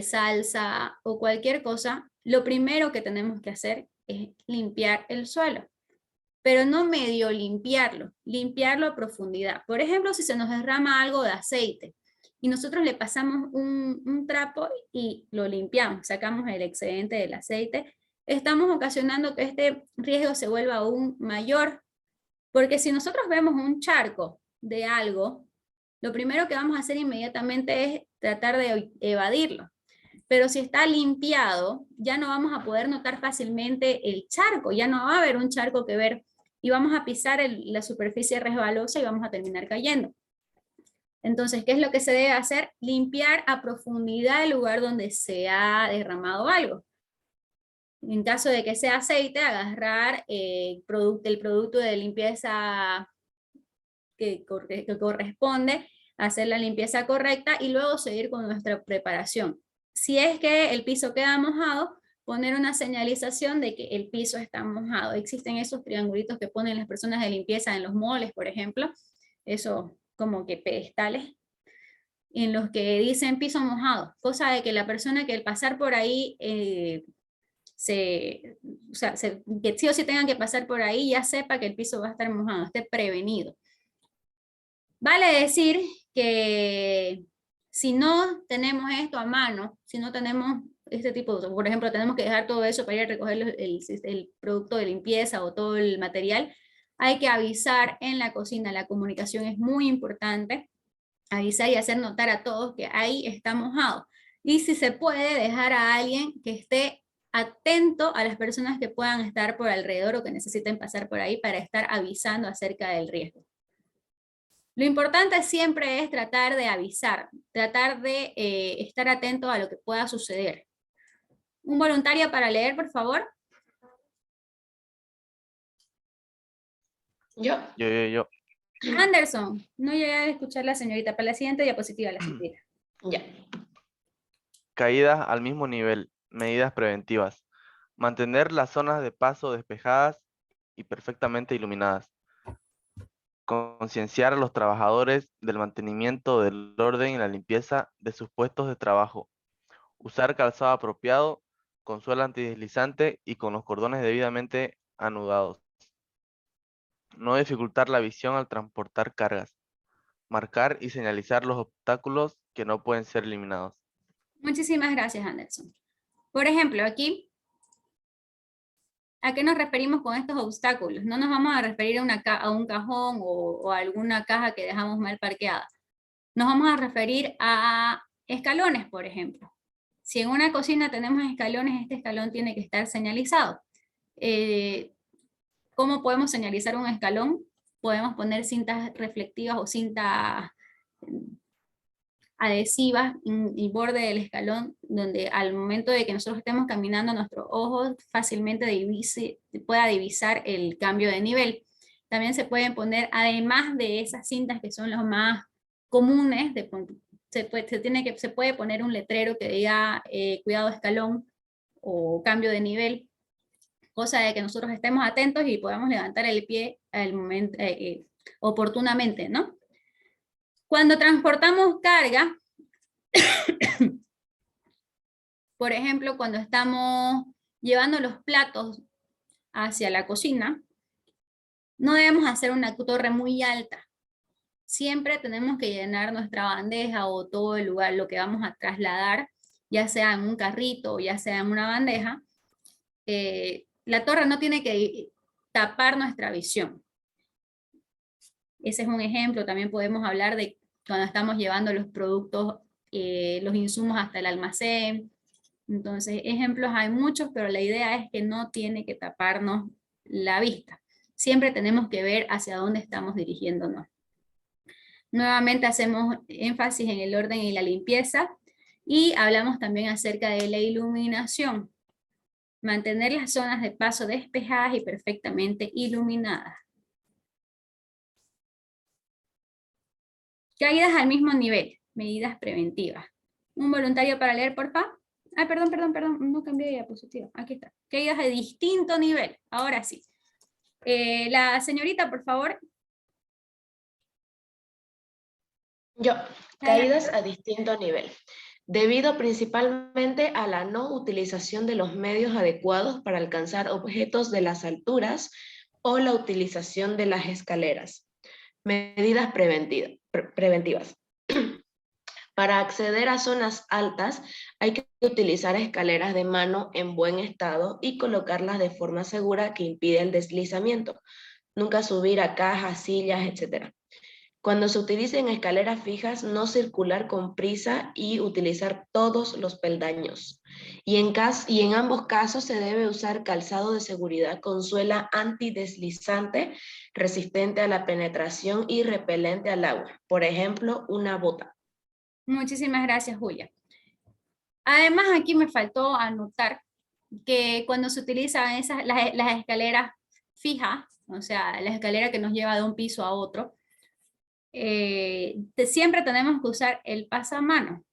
salsa o cualquier cosa, lo primero que tenemos que hacer es limpiar el suelo, pero no medio limpiarlo a profundidad. Por ejemplo, si se nos derrama algo de aceite y nosotros le pasamos un trapo y lo limpiamos, sacamos el excedente del aceite, estamos ocasionando que este riesgo se vuelva aún mayor, porque si nosotros vemos un charco de algo, lo primero que vamos a hacer inmediatamente es tratar de evadirlo. Pero si está limpiado, ya no vamos a poder notar fácilmente el charco, ya no va a haber un charco que ver, y vamos a pisar la superficie resbalosa y vamos a terminar cayendo. Entonces, ¿qué es lo que se debe hacer? Limpiar a profundidad el lugar donde se ha derramado algo. En caso de que sea aceite, agarrar el producto de limpieza que corresponde, hacer la limpieza correcta y luego seguir con nuestra preparación. Si es que el piso queda mojado, poner una señalización de que el piso está mojado. Existen esos triangulitos que ponen las personas de limpieza en los moles, por ejemplo, esos como que pedestales, en los que dicen piso mojado, cosa de que la persona que al pasar por ahí, que sí o sí tengan que pasar por ahí, ya sepa que el piso va a estar mojado, esté prevenido. Vale decir que si no tenemos esto a mano, si no tenemos este tipo de, por ejemplo, tenemos que dejar todo eso para ir a recoger el producto de limpieza o todo el material, hay que avisar en la cocina. La comunicación es muy importante, avisar y hacer notar a todos que ahí está mojado. Y si se puede, dejar a alguien que esté atento a las personas que puedan estar por alrededor o que necesiten pasar por ahí para estar avisando acerca del riesgo. Lo importante siempre es tratar de avisar, tratar de estar atento a lo que pueda suceder. ¿Un voluntario para leer, por favor? Yo. Yo. Anderson, no llegué a escuchar la señorita. Para la siguiente diapositiva, la señorita. Ya. Caídas al mismo nivel, medidas preventivas. Mantener las zonas de paso despejadas y perfectamente iluminadas. Concienciar a los trabajadores del mantenimiento del orden y la limpieza de sus puestos de trabajo. Usar calzado apropiado, con suela antideslizante y con los cordones debidamente anudados. No dificultar la visión al transportar cargas. Marcar y señalizar los obstáculos que no pueden ser eliminados. Muchísimas gracias, Anderson. Por ejemplo, aquí, ¿a qué nos referimos con estos obstáculos? No nos vamos a referir a un cajón o a alguna caja que dejamos mal parqueada. Nos vamos a referir a escalones, por ejemplo. Si en una cocina tenemos escalones, este escalón tiene que estar señalizado. ¿Cómo podemos señalizar un escalón? Podemos poner cintas reflectivas o cintas adhesivas en el borde del escalón, donde al momento de que nosotros estemos caminando, nuestro ojo fácilmente pueda divisar el cambio de nivel. También se pueden poner, además de esas cintas que son las más comunes, se puede poner un letrero que diga cuidado escalón o cambio de nivel, cosa de que nosotros estemos atentos y podamos levantar el pie al momento, oportunamente, ¿no? Cuando transportamos carga, por ejemplo, cuando estamos llevando los platos hacia la cocina, no debemos hacer una torre muy alta. Siempre tenemos que llenar nuestra bandeja o todo el lugar, lo que vamos a trasladar, ya sea en un carrito o ya sea en una bandeja. La torre no tiene que tapar nuestra visión. Ese es un ejemplo. También podemos hablar de cuando estamos llevando los productos, los insumos hasta el almacén. Entonces, ejemplos hay muchos, pero la idea es que no tiene que taparnos la vista. Siempre tenemos que ver hacia dónde estamos dirigiéndonos. Nuevamente hacemos énfasis en el orden y la limpieza y hablamos también acerca de la iluminación. Mantener las zonas de paso despejadas y perfectamente iluminadas. Caídas al mismo nivel, medidas preventivas. ¿Un voluntario para leer, por favor? Ah, perdón, no cambié de diapositiva. Aquí está. Caídas de distinto nivel, ahora sí. La señorita, por favor. Yo, caídas a distinto nivel, debido principalmente a la no utilización de los medios adecuados para alcanzar objetos de las alturas o la utilización de las escaleras. Medidas preventivas. Para acceder a zonas altas hay que utilizar escaleras de mano en buen estado y colocarlas de forma segura que impide el deslizamiento. Nunca subir a cajas, sillas, etc. Cuando se utilicen escaleras fijas, no circular con prisa y utilizar todos los peldaños. Y en ambos casos se debe usar calzado de seguridad con suela antideslizante, resistente a la penetración y repelente al agua. Por ejemplo, una bota. Muchísimas gracias, Julia. Además, aquí me faltó anotar que cuando se utilizan las escaleras fijas, o sea, la escalera que nos lleva de un piso a otro, siempre tenemos que usar el pasamano.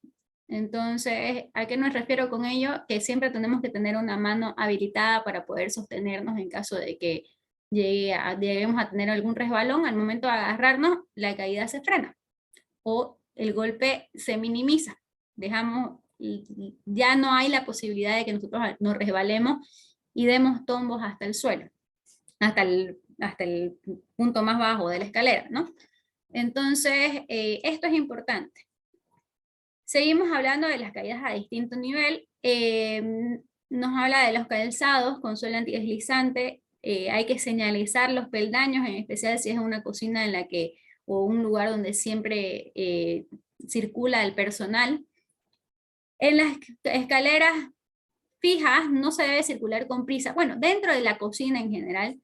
Entonces, ¿a qué nos refiero con ello? Que siempre tenemos que tener una mano habilitada para poder sostenernos en caso de que lleguemos a tener algún resbalón. Al momento de agarrarnos, la caída se frena o el golpe se minimiza. Ya no hay la posibilidad de que nosotros nos resbalemos y demos tombos hasta el suelo, hasta el punto más bajo de la escalera, ¿no? Entonces, esto es importante. Seguimos hablando de las caídas a distinto nivel. Nos habla de los calzados con suela antideslizante. Hay que señalizar los peldaños, en especial si es una cocina en la que, o un lugar donde siempre circula el personal. En las escaleras fijas no se debe circular con prisa. Bueno, dentro de la cocina en general,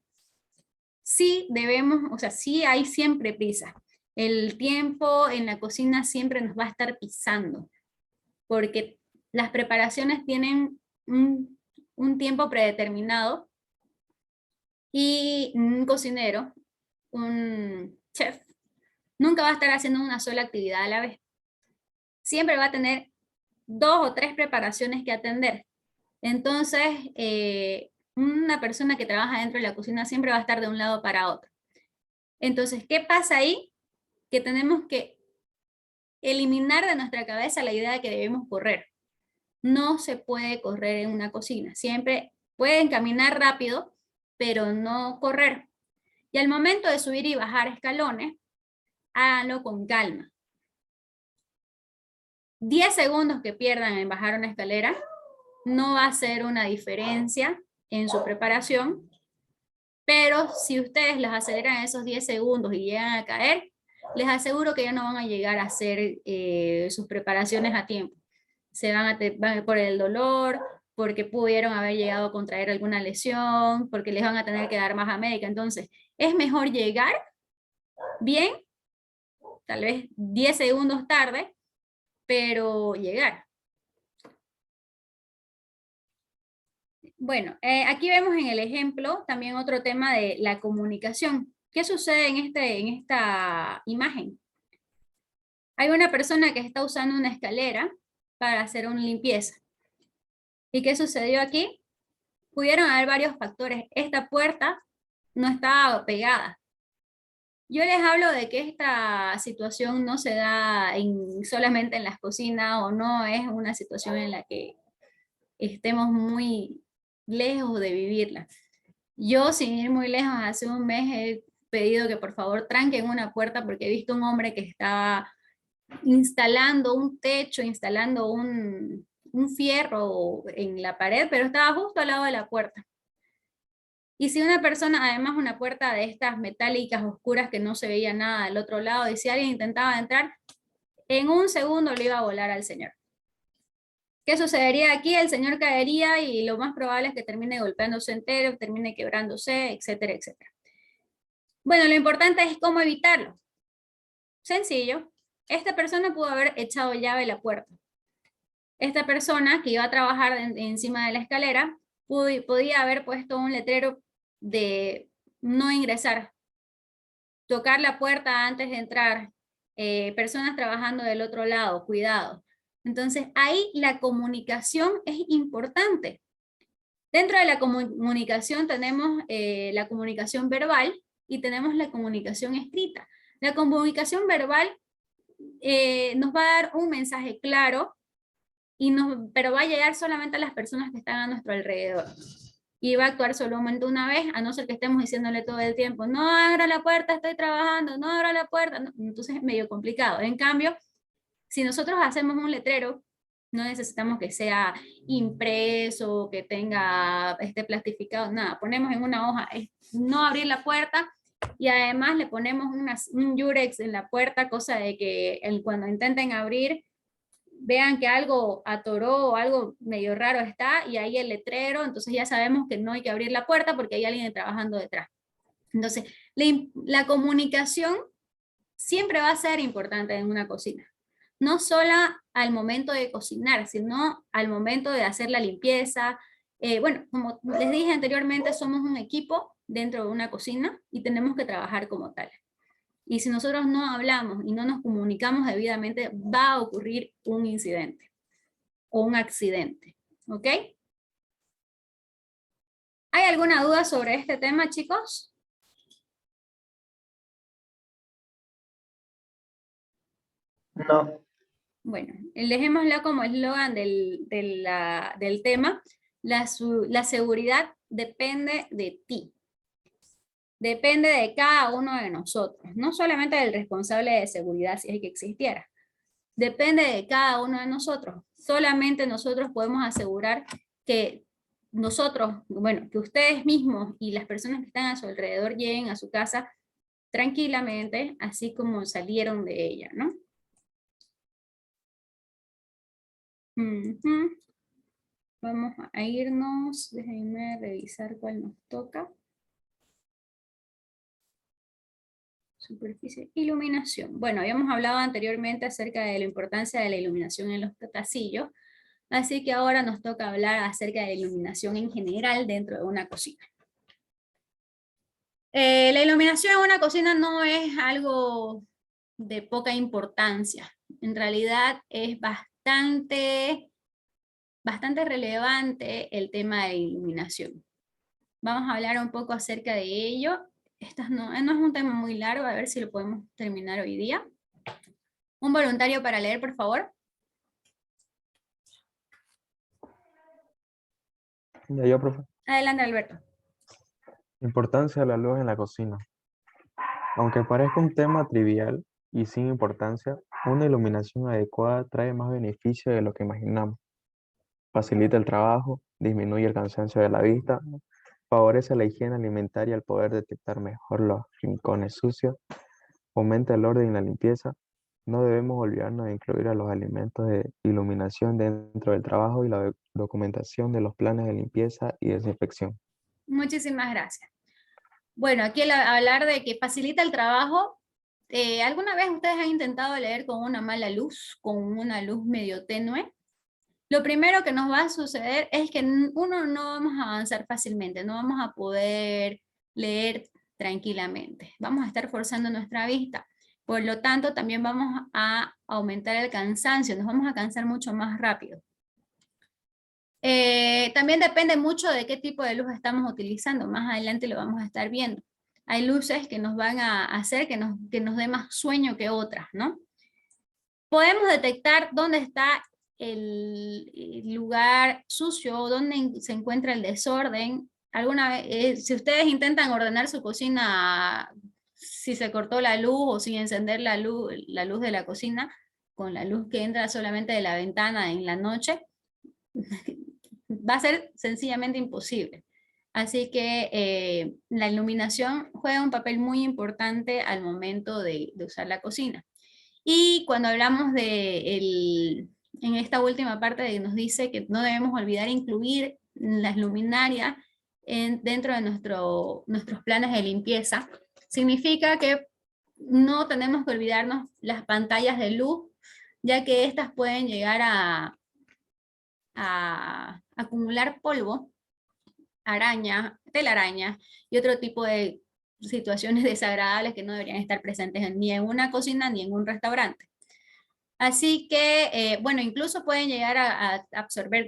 sí debemos, o sea, sí hay siempre prisa. El tiempo en la cocina siempre nos va a estar pisando, porque las preparaciones tienen un tiempo predeterminado y un cocinero, un chef, nunca va a estar haciendo una sola actividad a la vez. Siempre va a tener 2 o 3 preparaciones que atender. Entonces, una persona que trabaja dentro de la cocina siempre va a estar de un lado para otro. Entonces, ¿qué pasa ahí? Que tenemos que eliminar de nuestra cabeza la idea de que debemos correr. No se puede correr en una cocina. Siempre pueden caminar rápido, pero no correr. Y al momento de subir y bajar escalones, háganlo con calma. 10 segundos que pierdan en bajar una escalera no va a hacer una diferencia en su preparación, pero si ustedes los aceleran esos 10 segundos y llegan a caer, les aseguro que ya no van a llegar a hacer sus preparaciones a tiempo. Se van por el dolor, porque pudieron haber llegado a contraer alguna lesión, porque les van a tener que dar baja médica. Entonces, es mejor llegar bien, tal vez 10 segundos tarde, pero llegar. Bueno, aquí vemos en el ejemplo también otro tema de la comunicación. ¿Qué sucede en esta imagen? Hay una persona que está usando una escalera para hacer una limpieza. ¿Y qué sucedió aquí? Pudieron haber varios factores. Esta puerta no estaba pegada. Yo les hablo de que esta situación no se da solamente en las cocinas, o no es una situación en la que estemos muy lejos de vivirla. Yo, sin ir muy lejos, hace un mes he pedido que por favor tranquen una puerta porque he visto un hombre que estaba instalando un techo, instalando un fierro en la pared, pero estaba justo al lado de la puerta. Y si una persona, además una puerta de estas metálicas oscuras que no se veía nada del otro lado, y si alguien intentaba entrar, en un segundo le iba a volar al señor. ¿Qué sucedería aquí? El señor caería y lo más probable es que termine golpeándose entero, termine quebrándose, etcétera, etcétera. Bueno, lo importante es cómo evitarlo. Sencillo. Esta persona pudo haber echado llave a la puerta. Esta persona que iba a trabajar encima de la escalera podía haber puesto un letrero de no ingresar, tocar la puerta antes de entrar, personas trabajando del otro lado, cuidado. Entonces ahí la comunicación es importante. Dentro de la comunicación tenemos la comunicación verbal y tenemos la comunicación escrita. La comunicación verbal nos va a dar un mensaje claro, pero va a llegar solamente a las personas que están a nuestro alrededor. Y va a actuar solamente una vez, a no ser que estemos diciéndole todo el tiempo, no abra la puerta, estoy trabajando, no abra la puerta. No, entonces es medio complicado. En cambio, Si nosotros hacemos un letrero, no necesitamos que sea impreso, que tenga, esté plastificado, nada. Ponemos en una hoja, no abrir la puerta, y además le ponemos un yurex en la puerta, cosa de que cuando intenten abrir, vean que algo atoró o algo medio raro está, y ahí el letrero, entonces ya sabemos que no hay que abrir la puerta porque hay alguien trabajando detrás. Entonces, la comunicación siempre va a ser importante en una cocina. No solo al momento de cocinar, sino al momento de hacer la limpieza. Bueno, como les dije anteriormente, somos un equipo dentro de una cocina y tenemos que trabajar como tal. Y si nosotros no hablamos y no nos comunicamos debidamente, va a ocurrir un incidente o un accidente. ¿Ok? ¿Hay alguna duda sobre este tema, chicos? No. Bueno, dejémoslo como eslogan del tema. La seguridad depende de ti. Depende de cada uno de nosotros. No solamente del responsable de seguridad, si es que existiera. Depende de cada uno de nosotros. Solamente nosotros podemos asegurar que nosotros, bueno, que ustedes mismos y las personas que están a su alrededor lleguen a su casa tranquilamente, así como salieron de ella, ¿no? Vamos a irnos, déjenme revisar cuál nos toca. Superficie, iluminación. Bueno, habíamos hablado anteriormente acerca de la importancia de la iluminación en los pasillos, así que ahora nos toca hablar acerca de la iluminación en general dentro de una cocina. La iluminación en una cocina no es algo de poca importancia. En realidad es bastante relevante el tema de iluminación. Vamos a hablar un poco acerca de ello. Esto no es un tema muy largo, a ver si lo podemos terminar hoy día. Un voluntario para leer, por favor. Ya yo, profe. Adelante, Alberto. Importancia de la luz en la cocina. Aunque parezca un tema trivial y sin importancia, una iluminación adecuada trae más beneficio de lo que imaginamos. Facilita el trabajo, disminuye el cansancio de la vista, favorece la higiene alimentaria al poder detectar mejor los rincones sucios, fomenta el orden y la limpieza. No debemos olvidarnos de incluir a los elementos de iluminación dentro del trabajo y la documentación de los planes de limpieza y desinfección. Muchísimas gracias. Bueno, aquí hablar de que facilita el trabajo. ¿Alguna vez ustedes han intentado leer con una mala luz, con una luz medio tenue? Lo primero que nos va a suceder es que uno no vamos a avanzar fácilmente, no vamos a poder leer tranquilamente. Vamos a estar forzando nuestra vista. Por lo tanto, también vamos a aumentar el cansancio, nos vamos a cansar mucho más rápido. También depende mucho de qué tipo de luz estamos utilizando. Más adelante lo vamos a estar viendo. Hay luces que nos van a hacer que nos dé más sueño que otras, ¿no? Podemos detectar dónde está el lugar sucio, dónde se encuentra el desorden. Alguna vez, si ustedes intentan ordenar su cocina, si se cortó la luz o sin encender la luz de la cocina, con la luz que entra solamente de la ventana en la noche, va a ser sencillamente imposible. Así que la iluminación juega un papel muy importante al momento de usar la cocina. Y cuando hablamos en esta última parte nos dice que no debemos olvidar incluir las luminarias dentro de nuestros planes de limpieza, significa que no tenemos que olvidarnos las pantallas de luz, ya que estas pueden llegar a acumular polvo, telarañas y otro tipo de situaciones desagradables que no deberían estar presentes ni en una cocina ni en un restaurante. Así que, bueno, incluso pueden llegar a absorber,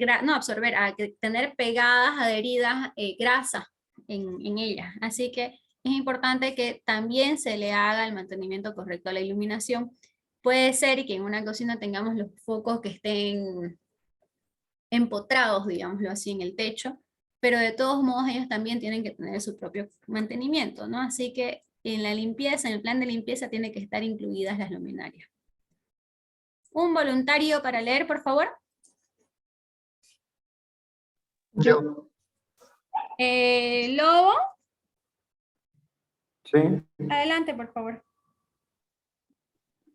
a tener pegadas, adheridas grasa en ellas. Así que es importante que también se le haga el mantenimiento correcto a la iluminación. Puede ser que en una cocina tengamos los focos que estén empotrados, digámoslo así, en el techo, pero de todos modos ellos también tienen que tener su propio mantenimiento, ¿no? Así que en la limpieza, en el plan de limpieza, tiene que estar incluidas las luminarias. Un voluntario para leer, por favor. Yo. Lobo, Sí. adelante, por favor.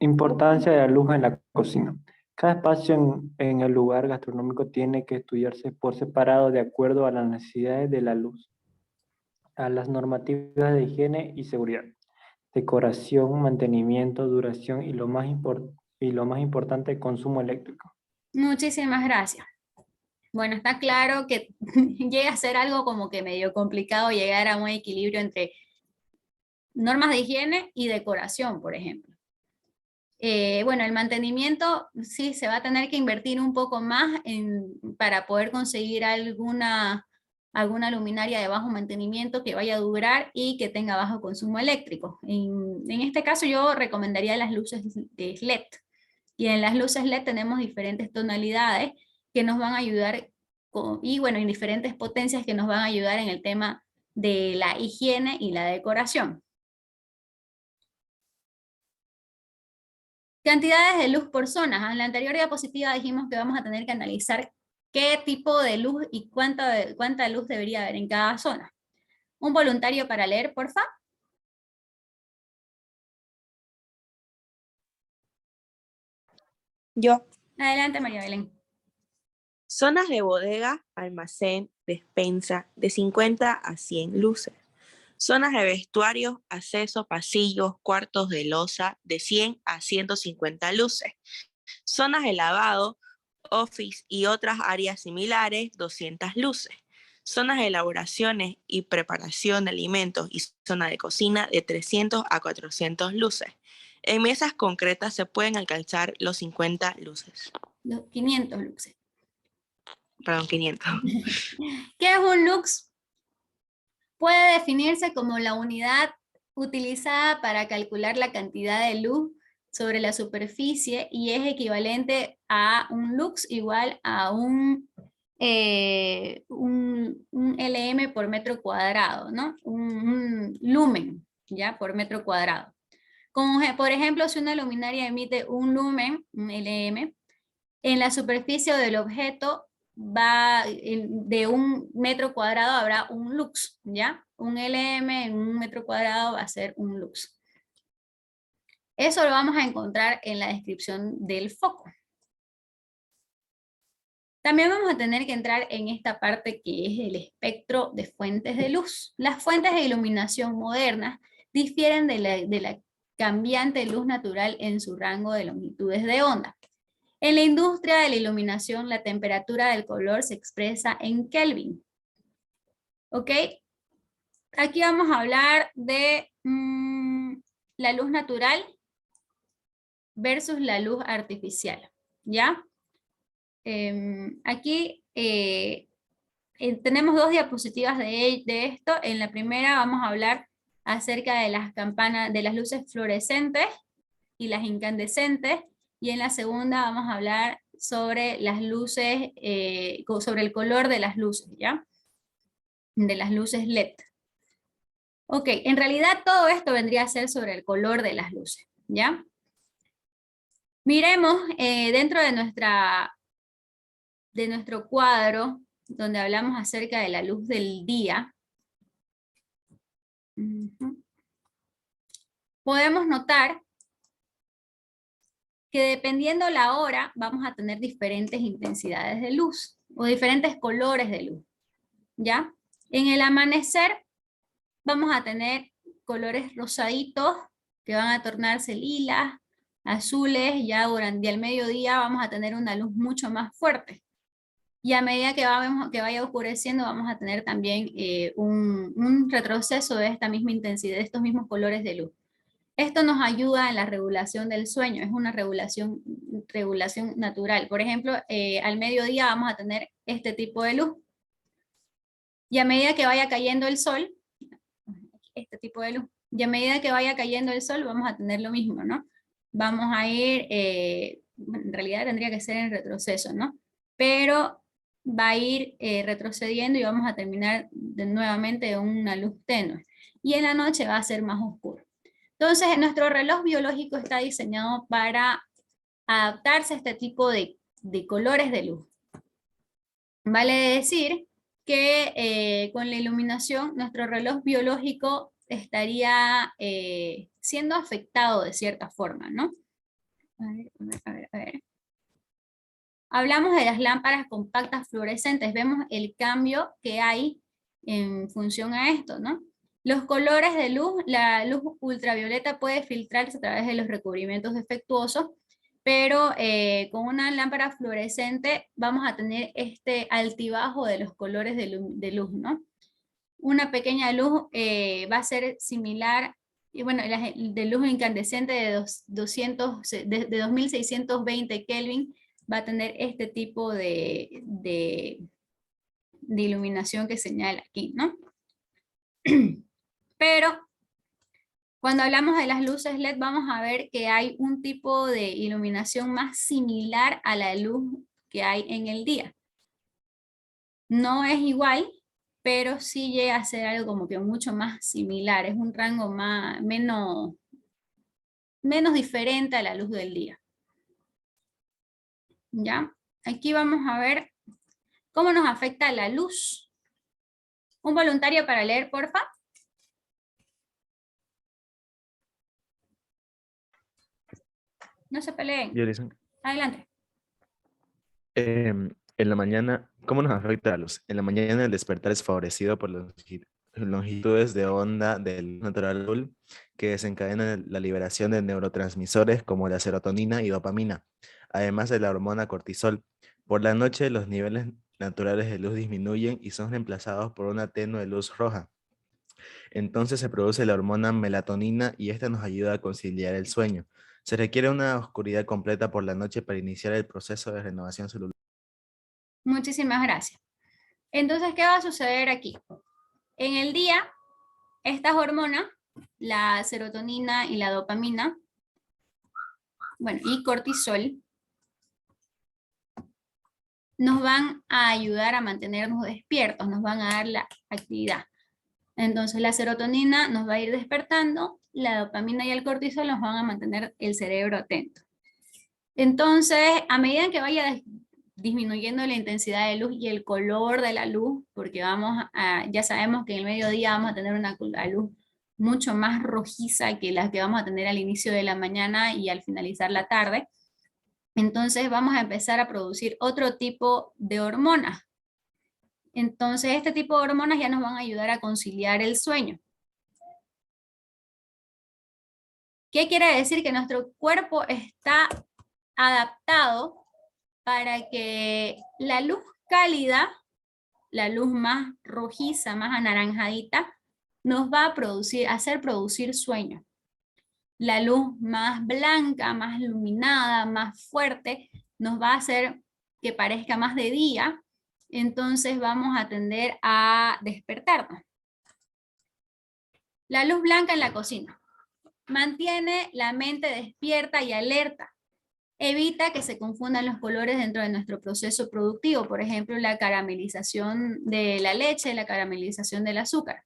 Importancia de la luz en la cocina. Cada espacio en el lugar gastronómico tiene que estudiarse por separado de acuerdo a las necesidades de la luz, a las normativas de higiene y seguridad, decoración, mantenimiento, duración y lo más importante, consumo eléctrico. Muchísimas gracias. Bueno, está claro que llega a ser algo como que medio complicado llegar a un equilibrio entre normas de higiene y decoración, por ejemplo. Bueno, el mantenimiento sí se va a tener que invertir un poco más para poder conseguir alguna luminaria de bajo mantenimiento que vaya a durar y que tenga bajo consumo eléctrico. En este caso yo recomendaría las luces de LED. Y en las luces LED tenemos diferentes tonalidades que nos van a ayudar, y bueno, en diferentes potencias que nos van a ayudar en el tema de la higiene y la decoración. Cantidades de luz por zonas. En la anterior diapositiva dijimos que vamos a tener que analizar qué tipo de luz y cuánta luz debería haber en cada zona. Un voluntario para leer, porfa. Yo. Adelante, María Belén. Zonas de bodega, almacén, despensa, de 50 a 100 luces. Zonas de vestuarios, acceso, pasillos, cuartos de loza, de 100 a 150 luces. Zonas de lavado, office y otras áreas similares, 200 luces. Zonas de elaboraciones y preparación de alimentos y zona de cocina, de 300 a 400 luces. En mesas concretas se pueden alcanzar los 50 luces. Los 500 luces. Perdón, 500. ¿Qué es un lux? Puede definirse como la unidad utilizada para calcular la cantidad de luz sobre la superficie y es equivalente a un lux igual a un LM por metro cuadrado, ¿no? Un lumen, ¿ya? Por metro cuadrado. Como, por ejemplo, si una luminaria emite un lumen, un LM, en la superficie del objeto de un metro cuadrado habrá un lux, ¿ya? Un LM en un metro cuadrado va a ser un lux. Eso lo vamos a encontrar en la descripción del foco. También vamos a tener que entrar en esta parte que es el espectro de fuentes de luz. Las fuentes de iluminación modernas difieren de la cambiante luz natural en su rango de longitudes de onda. En la industria de la iluminación, la temperatura del color se expresa en Kelvin. ¿Ok? Aquí vamos a hablar de la luz natural versus la luz artificial. ¿Ya? Aquí tenemos dos diapositivas de esto. En la primera vamos a hablar acerca de las campanas, de las luces fluorescentes y las incandescentes. Y en la segunda vamos a hablar sobre las luces, sobre el color de las luces, ¿ya? De las luces LED. Ok, en realidad todo esto vendría a ser sobre el color de las luces, ¿ya? Miremos dentro de nuestro cuadro, donde hablamos acerca de la luz del día. Podemos notar que dependiendo la hora vamos a tener diferentes intensidades de luz o diferentes colores de luz, ¿ya? En el amanecer vamos a tener colores rosaditos que van a tornarse lilas, azules, ya durante el mediodía vamos a tener una luz mucho más fuerte. Y a medida que vaya oscureciendo vamos a tener también un retroceso de esta misma intensidad, de estos mismos colores de luz. Esto nos ayuda en la regulación del sueño, es una regulación natural. Por ejemplo, al mediodía vamos a tener este tipo de luz. Y a medida que vaya cayendo el sol, este tipo de luz, y a medida que vaya cayendo el sol vamos a tener lo mismo, ¿no? Vamos a ir, en realidad tendría que ser en retroceso, ¿no? Pero va a ir retrocediendo y vamos a terminar nuevamente en una luz tenue. Y en la noche va a ser más oscuro. Entonces, nuestro reloj biológico está diseñado para adaptarse a este tipo de colores de luz. Vale decir que con la iluminación nuestro reloj biológico estaría siendo afectado de cierta forma, ¿no? A ver. Hablamos de las lámparas compactas fluorescentes, vemos el cambio que hay en función a esto, ¿no? Los colores de luz, la luz ultravioleta puede filtrarse a través de los recubrimientos defectuosos, pero con una lámpara fluorescente vamos a tener este altibajo de los colores de luz, ¿no? Una pequeña luz va a ser similar, y bueno, de luz incandescente de 2620 Kelvin va a tener este tipo de iluminación que señala aquí, ¿no? Pero cuando hablamos de las luces LED vamos a ver que hay un tipo de iluminación más similar a la luz que hay en el día. No es igual, pero sí llega a ser algo como que mucho más similar, es un rango menos diferente a la luz del día. ¿Ya? Aquí vamos a ver cómo nos afecta la luz. Un voluntario para leer, porfa. No se peleen. Yo, Alison. Adelante. En la mañana, ¿cómo nos afecta la luz? En la mañana el despertar es favorecido por las longitudes de onda del natural azul que desencadenan la liberación de neurotransmisores como la serotonina y dopamina, además de la hormona cortisol. Por la noche los niveles naturales de luz disminuyen y son reemplazados por una tenue luz roja. Entonces se produce la hormona melatonina y esta nos ayuda a conciliar el sueño. Se requiere una oscuridad completa por la noche para iniciar el proceso de renovación celular. Muchísimas gracias. Entonces, ¿qué va a suceder aquí? En el día, estas hormonas, la serotonina y la dopamina, bueno, y cortisol, nos van a ayudar a mantenernos despiertos, nos van a dar la actividad. Entonces la serotonina nos va a ir despertando, la dopamina y el cortisol nos van a mantener el cerebro atento. Entonces, a medida que vaya disminuyendo la intensidad de luz y el color de la luz, porque ya sabemos que en el mediodía vamos a tener una luz mucho más rojiza que las que vamos a tener al inicio de la mañana y al finalizar la tarde, entonces vamos a empezar a producir otro tipo de hormonas. Entonces este tipo de hormonas ya nos van a ayudar a conciliar el sueño. ¿Qué quiere decir? Que nuestro cuerpo está adaptado para que la luz cálida, la luz más rojiza, más anaranjadita, nos va a hacer producir sueño. La luz más blanca, más iluminada, más fuerte, nos va a hacer que parezca más de día, entonces vamos a tender a despertarnos. La luz blanca en la cocina mantiene la mente despierta y alerta. Evita que se confundan los colores dentro de nuestro proceso productivo, por ejemplo, la caramelización de la leche, la caramelización del azúcar.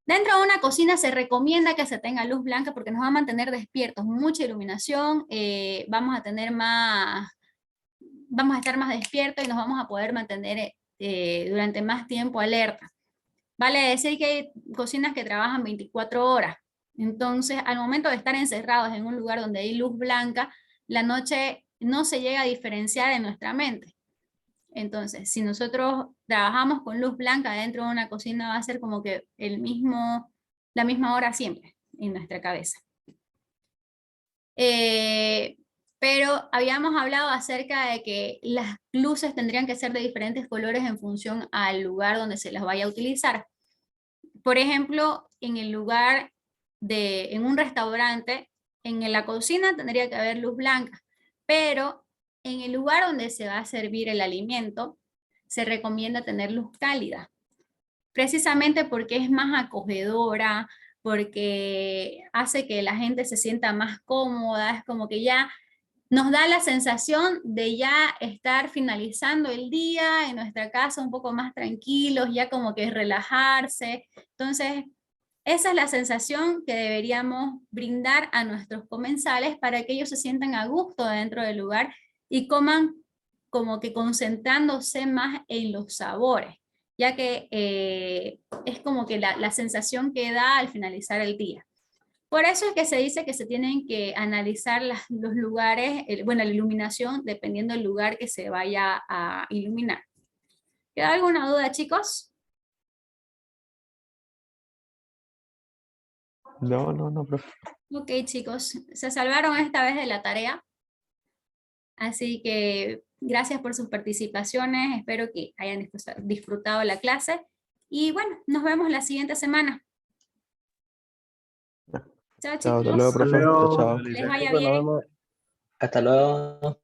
Dentro de una cocina se recomienda que se tenga luz blanca porque nos va a mantener despiertos, mucha iluminación, vamos a estar más despiertos y nos vamos a poder mantener durante más tiempo alerta. Vale decir que hay cocinas que trabajan 24 horas, entonces al momento de estar encerrados en un lugar donde hay luz blanca, la noche no se llega a diferenciar en nuestra mente. Entonces, si nosotros trabajamos con luz blanca dentro de una cocina, va a ser como que la misma hora siempre en nuestra cabeza. Pero habíamos hablado acerca de que las luces tendrían que ser de diferentes colores en función al lugar donde se las vaya a utilizar. Por ejemplo, en un restaurante, en la cocina tendría que haber luz blanca, pero en el lugar donde se va a servir el alimento, se recomienda tener luz cálida, precisamente porque es más acogedora, porque hace que la gente se sienta más cómoda, es como que ya nos da la sensación de ya estar finalizando el día en nuestra casa un poco más tranquilos, ya como que relajarse. Entonces, Esa es la sensación que deberíamos brindar a nuestros comensales para que ellos se sientan a gusto dentro del lugar y coman como que concentrándose más en los sabores, ya que es como que la sensación que da al finalizar el día. Por eso es que se dice que se tienen que analizar los lugares, bueno, la iluminación dependiendo del lugar que se vaya a iluminar. ¿Queda alguna duda, chicos? No, profe. Ok, chicos, se salvaron esta vez de la tarea. Así que gracias por sus participaciones. Espero que hayan disfrutado la clase. Y bueno, nos vemos la siguiente semana. Chao, Chao, hasta chicos. luego, profe. Chao, chao. Les vaya bien. Hasta luego.